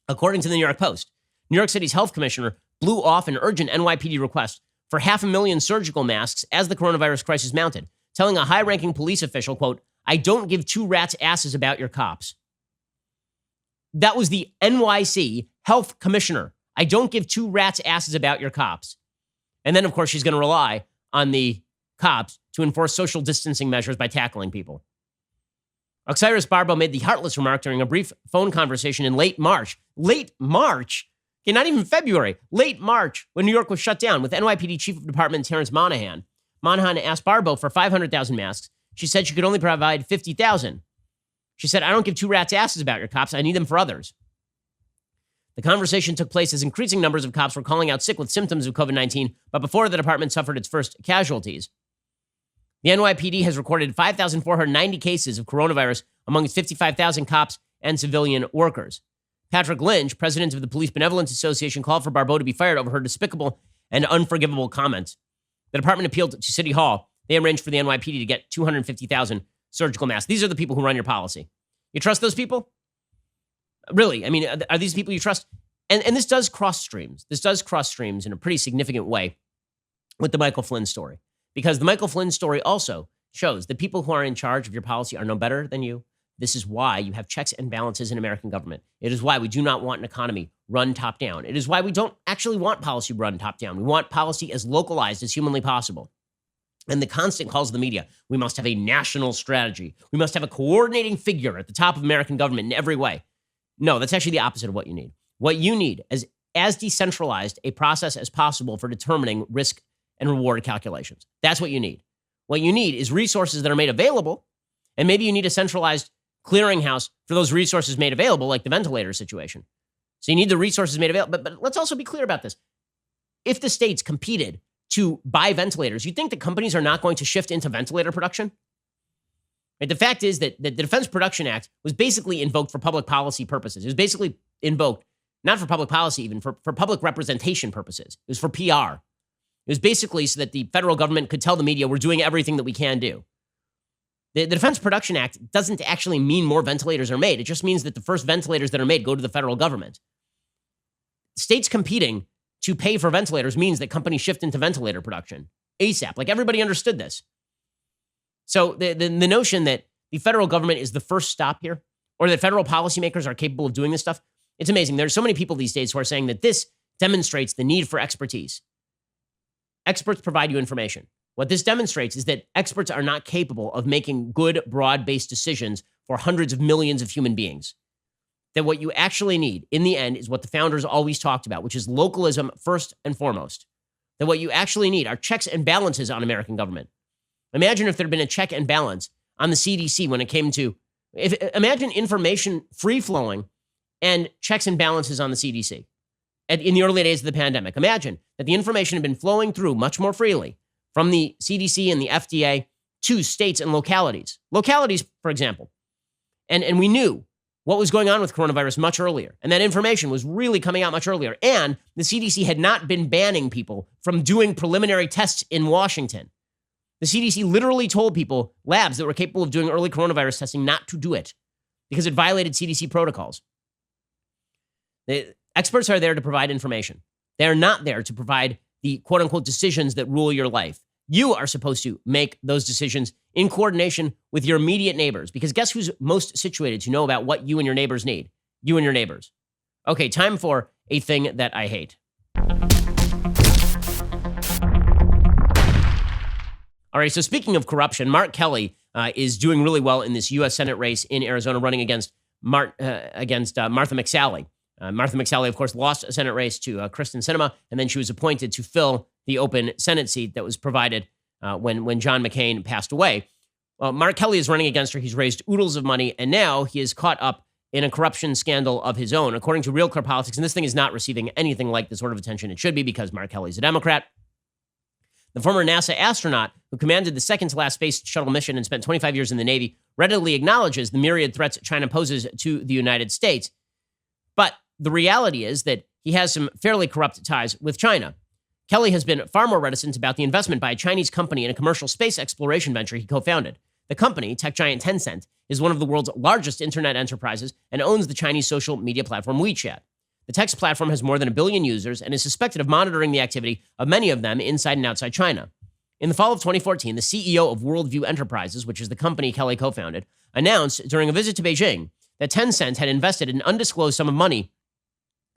according to the New York Post, New York City's health commissioner blew off an urgent NYPD request for 500,000 surgical masks as the coronavirus crisis mounted, telling a high-ranking police official, quote, "I don't give two rats' asses about your cops." That was the NYC health commissioner. I don't give two rats' asses about your cops. And then, of course, she's going to rely on the cops to enforce social distancing measures by tackling people. Oxiris Barbo made the heartless remark during a brief phone conversation in late March. Late March? Okay, not even February. Late March, when New York was shut down, with NYPD Chief of Department Terrence Monahan. Monahan asked Barbo for 500,000 masks. She said she could only provide 50,000. She said, "I don't give two rats' asses about your cops. I need them for others." The conversation took place as increasing numbers of cops were calling out sick with symptoms of COVID-19, but before the department suffered its first casualties. The NYPD has recorded 5,490 cases of coronavirus among its 55,000 cops and civilian workers. Patrick Lynch, president of the Police Benevolence Association, called for Barbo to be fired over her despicable and unforgivable comments. The department appealed to City Hall. They arranged for the NYPD to get 250,000 surgical masks. These are the people who run your policy. You trust those people? Really? I mean, are these people you trust? And this does cross streams. This does cross streams in a pretty significant way with the Michael Flynn story. Because the Michael Flynn story also shows that people who are in charge of your policy are no better than you. This is why you have checks and balances in American government. It is why we do not want an economy run top down. It is why we don't actually want policy run top down. We want policy as localized as humanly possible. And the constant calls of the media, we must have a national strategy. We must have a coordinating figure at the top of American government in every way. No, that's actually the opposite of what you need. What you need is as decentralized a process as possible for determining risk and reward calculations. That's what you need. What you need is resources that are made available, and maybe you need a centralized clearinghouse for those resources made available, like the ventilator situation. So you need the resources made available. But let's also be clear about this. If the states competed to buy ventilators, you'd think that companies are not going to shift into ventilator production? Right? The fact is that the Defense Production Act was basically invoked for public policy purposes. It was basically invoked, not for public policy even, for public representation purposes. It was for PR. It was basically so that the federal government could tell the media we're doing everything that we can do. The Defense Production Act doesn't actually mean more ventilators are made. It just means that the first ventilators that are made go to the federal government. States competing to pay for ventilators means that companies shift into ventilator production ASAP. Like, everybody understood this. So the notion that the federal government is the first stop here, or that federal policymakers are capable of doing this stuff, it's amazing. There's so many people these days who are saying that this demonstrates the need for expertise. Experts provide you information. What this demonstrates is that experts are not capable of making good, broad-based decisions for hundreds of millions of human beings. That what you actually need, in the end, is what the founders always talked about, which is localism first and foremost. That what you actually need are checks and balances on American government. Imagine if there had been a check and balance on the CDC when it came to, imagine information free-flowing and checks and balances on the CDC in the early days of the pandemic. Imagine that the information had been flowing through much more freely from the CDC and the FDA to states and localities. Localities, for example. And we knew what was going on with coronavirus much earlier. And that information was really coming out much earlier. And the CDC had not been banning people from doing preliminary tests in Washington. The CDC literally told people, labs that were capable of doing early coronavirus testing, not to do it because it violated CDC protocols. The experts are there to provide information. They are not there to provide the quote-unquote decisions that rule your life. You are supposed to make those decisions in coordination with your immediate neighbors, because guess who's most situated to know about what you and your neighbors need? You and your neighbors. Okay, time for a thing that I hate. All right, so speaking of corruption, Mark Kelly is doing really well in this U.S. Senate race in Arizona, running against Martha McSally. Martha McSally, of course, lost a Senate race to Kristen Sinema, and then she was appointed to fill the open Senate seat that was provided when John McCain passed away. Well, Mark Kelly is running against her. He's raised oodles of money, and now he is caught up in a corruption scandal of his own, according to Real Clear Politics. And this thing is not receiving anything like the sort of attention it should be, because Mark Kelly's a Democrat. The former NASA astronaut who commanded the second-to-last space shuttle mission and spent 25 years in the Navy readily acknowledges the myriad threats China poses to the United States. But the reality is that he has some fairly corrupt ties with China. Kelly has been far more reticent about the investment by a Chinese company in a commercial space exploration venture he co-founded. The company, tech giant Tencent, is one of the world's largest internet enterprises and owns the Chinese social media platform WeChat. The text platform has more than 1 billion users and is suspected of monitoring the activity of many of them inside and outside China. In the fall of 2014, the CEO of Worldview Enterprises, which is the company Kelly co-founded, announced during a visit to Beijing that Tencent had invested an undisclosed sum of money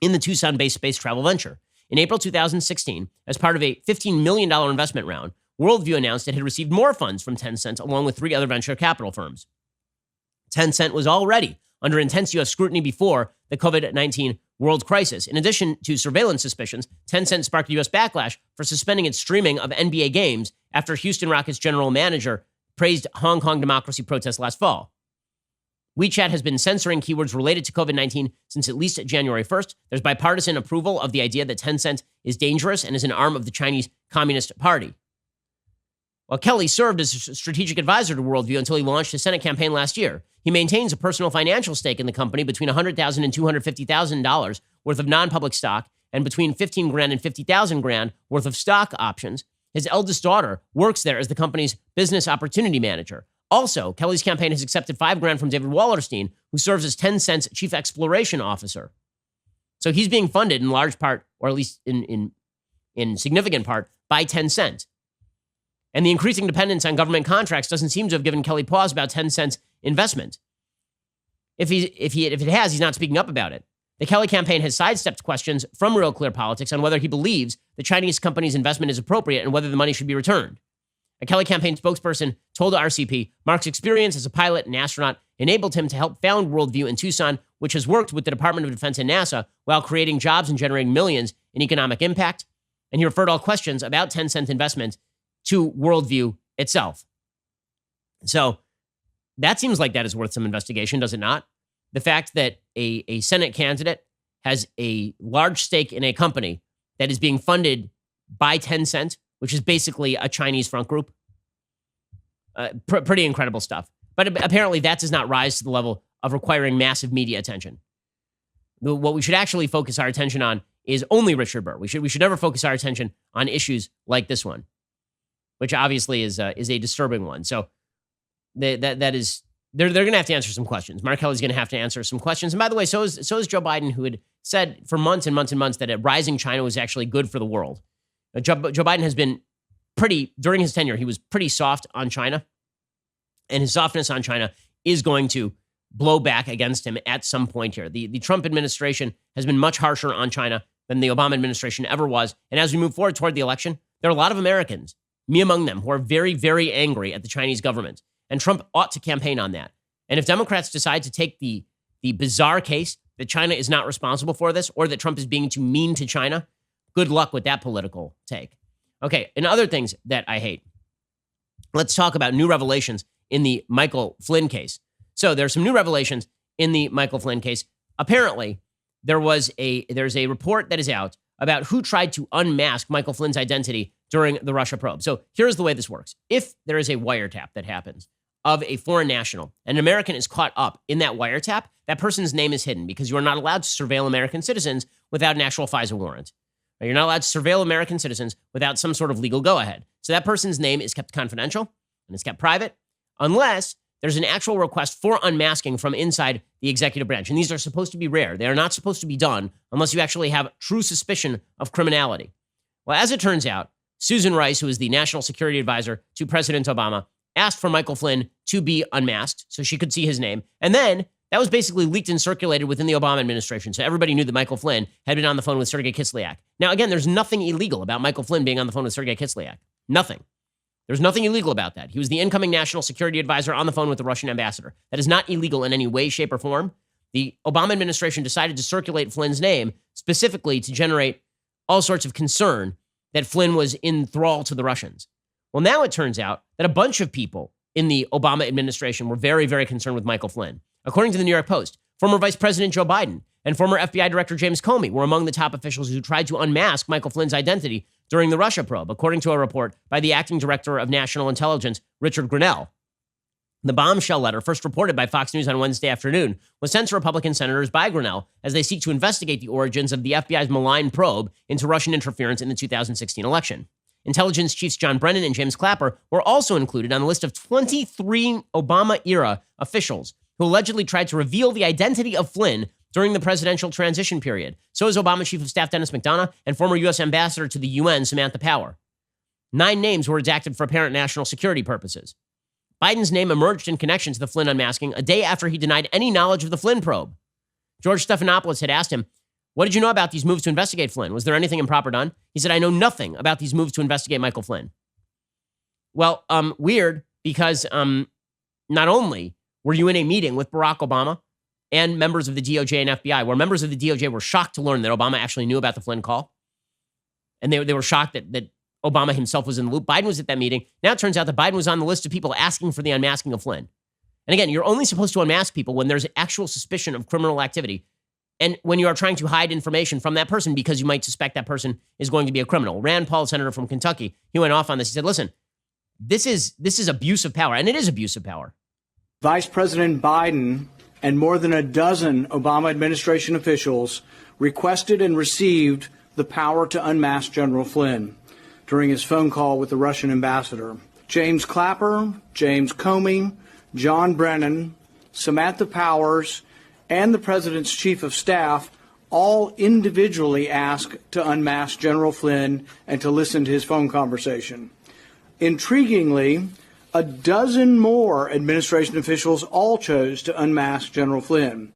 in the Tucson-based space travel venture. In April 2016, as part of a $15 million investment round, Worldview announced it had received more funds from Tencent along with 3 other venture capital firms. Tencent was already under intense U.S. scrutiny before the COVID-19 world crisis. In addition to surveillance suspicions, Tencent sparked U.S. backlash for suspending its streaming of NBA games after Houston Rockets general manager praised Hong Kong democracy protests last fall. WeChat has been censoring keywords related to COVID-19 since at least January 1st. There's bipartisan approval of the idea that Tencent is dangerous and is an arm of the Chinese Communist Party. While Kelly served as a strategic advisor to Worldview until he launched his Senate campaign last year, he maintains a personal financial stake in the company between $100,000 and $250,000 worth of non-public stock and between $15,000 and $50,000 worth of stock options. His eldest daughter works there as the company's business opportunity manager. Also, Kelly's campaign has accepted $5,000 from David Wallerstein, who serves as Tencent's chief exploration officer. So he's being funded in large part, or at least in significant part, by Tencent. And the increasing dependence on government contracts doesn't seem to have given Kelly pause about Tencent's investment. If it has, he's not speaking up about it. The Kelly campaign has sidestepped questions from Real Clear Politics on whether he believes the Chinese company's investment is appropriate and whether the money should be returned. A Kelly campaign spokesperson told RCP Mark's experience as a pilot and astronaut enabled him to help found Worldview in Tucson, which has worked with the Department of Defense and NASA while creating jobs and generating millions in economic impact. And he referred all questions about Tencent investment to Worldview itself. So that seems like that is worth some investigation, does it not? The fact that a Senate candidate has a large stake in a company that is being funded by Tencent, which is basically a Chinese front group. Pretty incredible stuff. But apparently that does not rise to the level of requiring massive media attention. What we should actually focus our attention on is only Richard Burr. We should never focus our attention on issues like this one, which obviously is a disturbing one. So that is they're going to have to answer some questions. Mark Kelly's going to have to answer some questions. And by the way, so is Joe Biden, who had said for months and months and months that a rising China was actually good for the world. Joe Biden has been during his tenure, he was pretty soft on China. And his softness on China is going to blow back against him at some point here. The Trump administration has been much harsher on China than the Obama administration ever was. And as we move forward toward the election, there are a lot of Americans, me among them, who are very, very angry at the Chinese government. And Trump ought to campaign on that. And if Democrats decide to take the bizarre case that China is not responsible for this, or that Trump is being too mean to China, good luck with that political take. Okay, and other things that I hate. Let's talk about new revelations in the Michael Flynn case. So there's some new revelations in the Michael Flynn case. Apparently, there's a report that is out about who tried to unmask Michael Flynn's identity during the Russia probe. So here's the way this works. If there is a wiretap that happens of a foreign national, and an American is caught up in that wiretap, that person's name is hidden because you are not allowed to surveil American citizens without an actual FISA warrant. You're not allowed to surveil American citizens without some sort of legal go-ahead. So that person's name is kept confidential and it's kept private unless there's an actual request for unmasking from inside the executive branch. And these are supposed to be rare. They are not supposed to be done unless you actually have true suspicion of criminality. Well, as it turns out, Susan Rice, who is the national security advisor to President Obama, asked for Michael Flynn to be unmasked so she could see his name. And then that was basically leaked and circulated within the Obama administration. So everybody knew that Michael Flynn had been on the phone with Sergei Kislyak. Now, again, there's nothing illegal about Michael Flynn being on the phone with Sergei Kislyak. Nothing. There's nothing illegal about that. He was the incoming national security advisor on the phone with the Russian ambassador. That is not illegal in any way, shape, or form. The Obama administration decided to circulate Flynn's name specifically to generate all sorts of concern that Flynn was in thrall to the Russians. Well, now it turns out that a bunch of people in the Obama administration were very, very concerned with Michael Flynn. According to the New York Post, former Vice President Joe Biden and former FBI Director James Comey were among the top officials who tried to unmask Michael Flynn's identity during the Russia probe, according to a report by the acting director of national intelligence, Richard Grenell. The bombshell letter, first reported by Fox News on Wednesday afternoon, was sent to Republican senators by Grenell as they seek to investigate the origins of the FBI's malign probe into Russian interference in the 2016 election. Intelligence chiefs John Brennan and James Clapper were also included on the list of 23 Obama-era officials who allegedly tried to reveal the identity of Flynn during the presidential transition period. So is Obama Chief of Staff Dennis McDonough and former U.S. Ambassador to the UN Samantha Power. 9 names were redacted for apparent national security purposes. Biden's name emerged in connection to the Flynn unmasking a day after he denied any knowledge of the Flynn probe. George Stephanopoulos had asked him, "What did you know about these moves to investigate Flynn? Was there anything improper done?" He said, "I know nothing about these moves to investigate Michael Flynn." Well, weird, because not only were you in a meeting with Barack Obama and members of the DOJ and FBI, where members of the DOJ were shocked to learn that Obama actually knew about the Flynn call, and they were shocked that Obama himself was in the loop. Biden was at that meeting. Now it turns out that Biden was on the list of people asking for the unmasking of Flynn. And again, you're only supposed to unmask people when there's actual suspicion of criminal activity and when you are trying to hide information from that person because you might suspect that person is going to be a criminal. Rand Paul, senator from Kentucky, he went off on this. He said, listen, this is abuse of power, and it is abuse of power. Vice President Biden and more than a dozen Obama administration officials requested and received the power to unmask General Flynn during his phone call with the Russian ambassador. James Clapper, James Comey, John Brennan, Samantha Powers, and the president's chief of staff all individually asked to unmask General Flynn and to listen to his phone conversation. Intriguingly, a dozen more administration officials all chose to unmask General Flynn.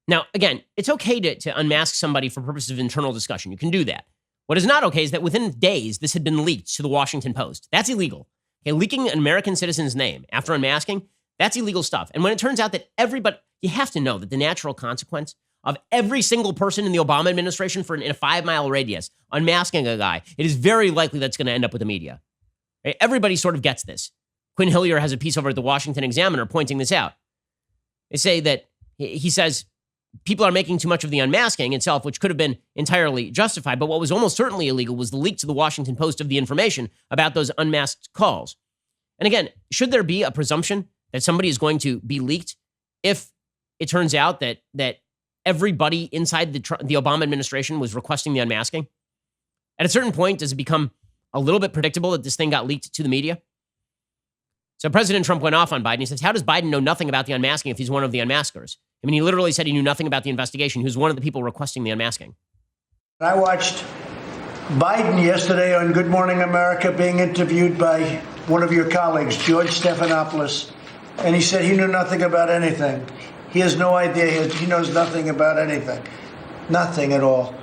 Now, again, it's okay to unmask somebody for purposes of internal discussion. You can do that. What is not okay is that within days, this had been leaked to the Washington Post. That's illegal. Okay, leaking an American citizen's name after unmasking, that's illegal stuff. And when it turns out that everybody, you have to know that the natural consequence of every single person in the Obama administration in a 5-mile radius unmasking a guy, it is very likely that's going to end up with the media. Right? Everybody sort of gets this. Quinn Hillier has a piece over at the Washington Examiner pointing this out. They say that, he says, people are making too much of the unmasking itself, which could have been entirely justified. But what was almost certainly illegal was the leak to the Washington Post of the information about those unmasked calls. And again, should there be a presumption that somebody is going to be leaked if it turns out that everybody inside the Obama administration was requesting the unmasking? At a certain point, does it become a little bit predictable that this thing got leaked to the media? So President Trump went off on Biden. He says, how does Biden know nothing about the unmasking if he's one of the unmaskers? I mean, he literally said he knew nothing about the investigation. He was one of the people requesting the unmasking. I watched Biden yesterday on Good Morning America being interviewed by one of your colleagues, George Stephanopoulos, and he said he knew nothing about anything. He has no idea. He knows nothing about anything. Nothing at all.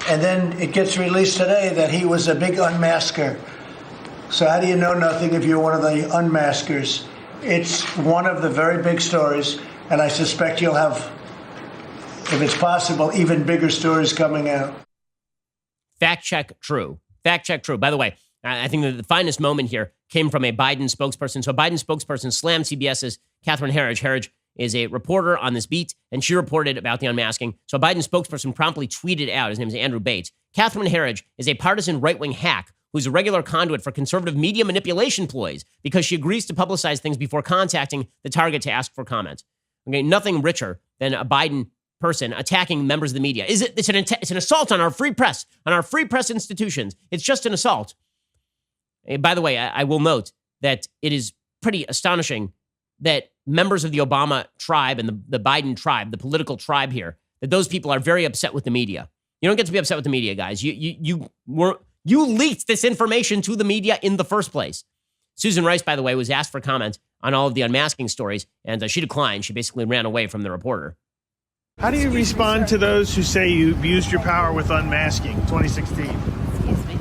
And then it gets released today that he was a big unmasker. So how do you know nothing if you're one of the unmaskers? It's one of the very big stories, and I suspect you'll have, if it's possible, even bigger stories coming out. Fact check true. Fact check true. By the way, I think that the finest moment here came from a Biden spokesperson. So a Biden spokesperson slammed CBS's Catherine Herridge. Herridge is a reporter on this beat, and she reported about the unmasking. So a Biden spokesperson promptly tweeted out, his name is Andrew Bates, Catherine Herridge is a partisan right-wing hack who's a regular conduit for conservative media manipulation ploys because she agrees to publicize things before contacting the target to ask for comment. Okay, nothing richer than a Biden person attacking members of the media. It's an assault on our free press, institutions. It's just an assault. And by the way, I will note that it is pretty astonishing that members of the Obama tribe and the Biden tribe, the political tribe here, that those people are very upset with the media. You don't get to be upset with the media, guys. You leaked this information to the media in the first place. Susan Rice, by the way, was asked for comment on all of the unmasking stories, and she declined. She basically ran away from the reporter. How do you respond to those who say you abused your power with unmasking 2016? Excuse me.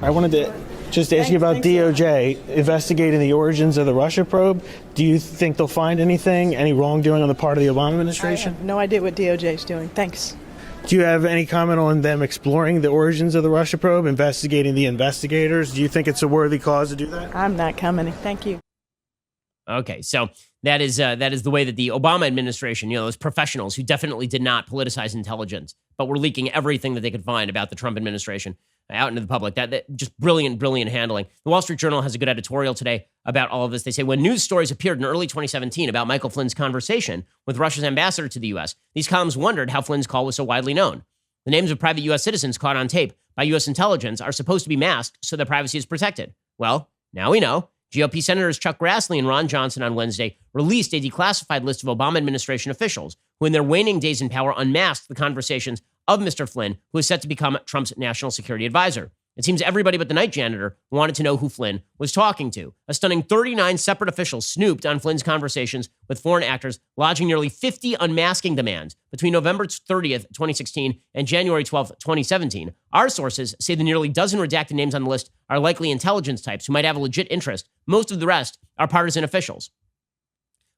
I wanted to just ask you about DOJ investigating the origins of the Russia probe. Do you think they'll find anything, any wrongdoing on the part of the Obama administration? I have no idea what DOJ is doing. Thanks. Do you have any comment on them exploring the origins of the Russia probe, investigating the investigators? Do you think it's a worthy cause to do that? I'm not commenting. Thank you. Okay, so that is the way that the Obama administration, those professionals who definitely did not politicize intelligence, but were leaking everything that they could find about the Trump administration out into the public. That just brilliant handling. The Wall Street Journal has a good editorial today about all of this. They say when news stories appeared in early 2017 about Michael Flynn's conversation with Russia's ambassador to the U.S., these columns wondered how Flynn's call was so widely known. The names of private U.S. citizens caught on tape by U.S. intelligence are supposed to be masked so their privacy is protected. Well, now we know. GOP Senators Chuck Grassley and Ron Johnson on Wednesday released a declassified list of Obama administration officials who in their waning days in power unmasked the conversations of Mr. Flynn, who is set to become Trump's national security advisor. It seems everybody but the night janitor wanted to know who Flynn was talking to. A stunning 39 separate officials snooped on Flynn's conversations with foreign actors, lodging nearly 50 unmasking demands between November 30th, 2016 and January 12th, 2017. Our sources say the nearly dozen redacted names on the list are likely intelligence types who might have a legit interest. Most of the rest are partisan officials.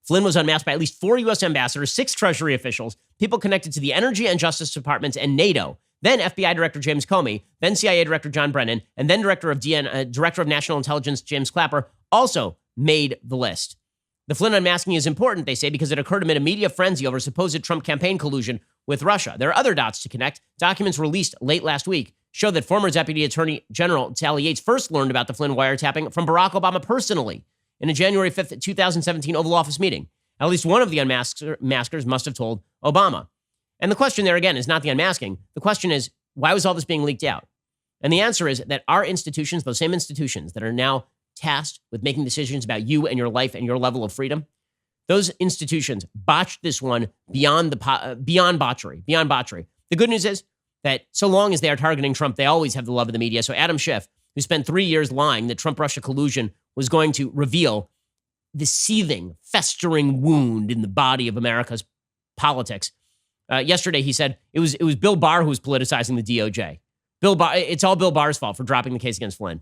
Flynn was unmasked by at least 4 U.S. ambassadors, 6 Treasury officials, people connected to the Energy and Justice Departments and NATO, then FBI Director James Comey, then CIA Director John Brennan, and then Director of National Intelligence James Clapper also made the list. The Flynn unmasking is important, they say, because it occurred amid a media frenzy over supposed Trump campaign collusion with Russia. There are other dots to connect. Documents released late last week show that former Deputy Attorney General Sally Yates first learned about the Flynn wiretapping from Barack Obama personally in a January 5th, 2017 Oval Office meeting. At least one of the unmaskers must have told Obama. And the question there, again, is not the unmasking. The question is, why was all this being leaked out? And the answer is that our institutions, those same institutions that are now tasked with making decisions about you and your life and your level of freedom, those institutions botched this one beyond botchery. The good news is that so long as they are targeting Trump, they always have the love of the media. So Adam Schiff, who spent 3 years lying that Trump-Russia collusion was going to reveal the seething, festering wound in the body of America's politics. Yesterday, he said it was Bill Barr who was politicizing the DOJ. Bill Barr, it's all Bill Barr's fault for dropping the case against Flynn.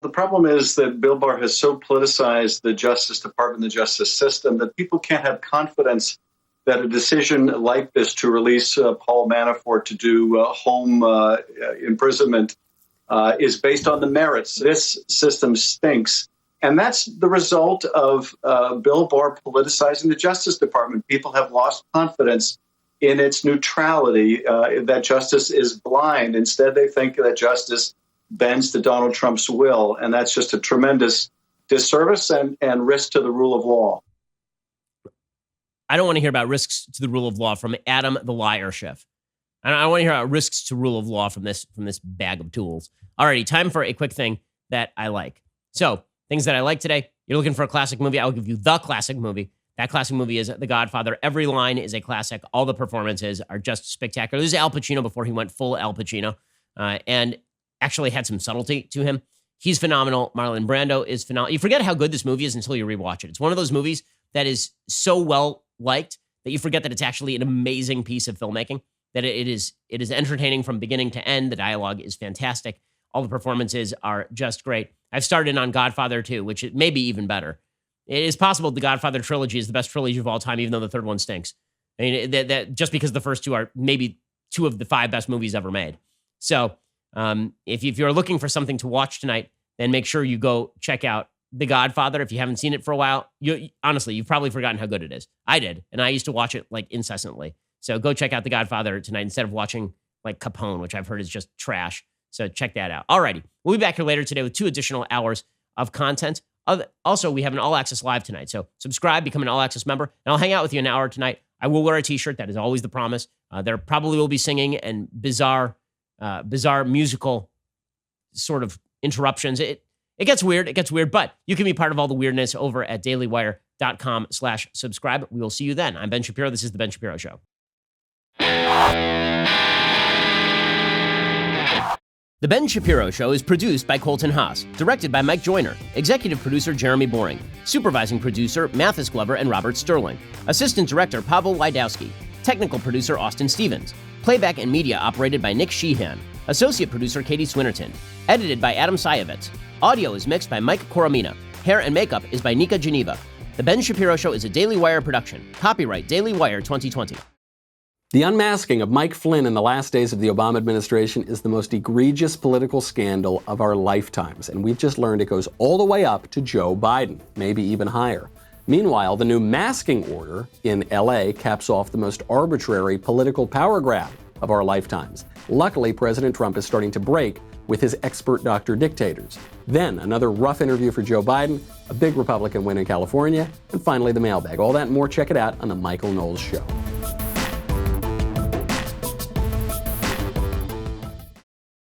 The problem is that Bill Barr has so politicized the Justice Department, the justice system, that people can't have confidence that a decision like this to release Paul Manafort to do home imprisonment is based on the merits. This system stinks. And that's the result of Bill Barr politicizing the Justice Department. People have lost confidence in its neutrality, that justice is blind. Instead, they think that justice bends to Donald Trump's will. And that's just a tremendous disservice and risk to the rule of law. I don't want to hear about risks to the rule of law from Adam the Liar Schiff. I don't want to hear about risks to rule of law from this bag of tools. Alrighty, time for a quick thing that I like. So, things that I like today. You're looking for a classic movie. I will give you the classic movie. That classic movie is The Godfather. Every line is a classic. All the performances are just spectacular. This is Al Pacino before he went full Al Pacino, and actually had some subtlety to him. He's phenomenal. Marlon Brando is phenomenal. You forget how good this movie is until you rewatch it. It's one of those movies that is so well liked that you forget that it's actually an amazing piece of filmmaking, that it is entertaining from beginning to end. The dialogue is fantastic. All the performances are just great. I've started on Godfather 2, which may be even better. It is possible the Godfather Trilogy is the best trilogy of all time, even though the third one stinks. I mean, that just because the first two are maybe two of the 5 best movies ever made. So if you're looking for something to watch tonight, then make sure you go check out The Godfather. If you haven't seen it for a while, honestly, you've probably forgotten how good it is. I did, and I used to watch it like incessantly. So go check out The Godfather tonight instead of watching like Capone, which I've heard is just trash. So check that out. Alrighty, we'll be back here later today with 2 additional hours of content. Also, we have an All Access Live tonight. So subscribe, become an All Access member, and I'll hang out with you an hour tonight. I will wear a t-shirt. That is always the promise. There probably will be singing and bizarre musical sort of interruptions. It gets weird, but you can be part of all the weirdness over at dailywire.com/subscribe. We will see you then. I'm Ben Shapiro. This is The Ben Shapiro Show. The Ben Shapiro Show is produced by Colton Haas, directed by Mike Joyner, executive producer Jeremy Boring, supervising producer Mathis Glover and Robert Sterling, assistant director Pavel Wydowski, technical producer Austin Stevens, playback and media operated by Nick Sheehan, associate producer Katie Swinnerton, edited by Adam Sayevitz. Audio is mixed by Mike Coromina. Hair and makeup is by Nika Geneva. The Ben Shapiro Show is a Daily Wire production. Copyright Daily Wire 2020. The unmasking of Mike Flynn in the last days of the Obama administration is the most egregious political scandal of our lifetimes, and we've just learned it goes all the way up to Joe Biden, maybe even higher. Meanwhile, the new masking order in LA caps off the most arbitrary political power grab of our lifetimes. Luckily, President Trump is starting to break with his expert doctor dictators. Then another rough interview for Joe Biden, a big Republican win in California, and finally the mailbag. All that and more, check it out on The Michael Knowles Show.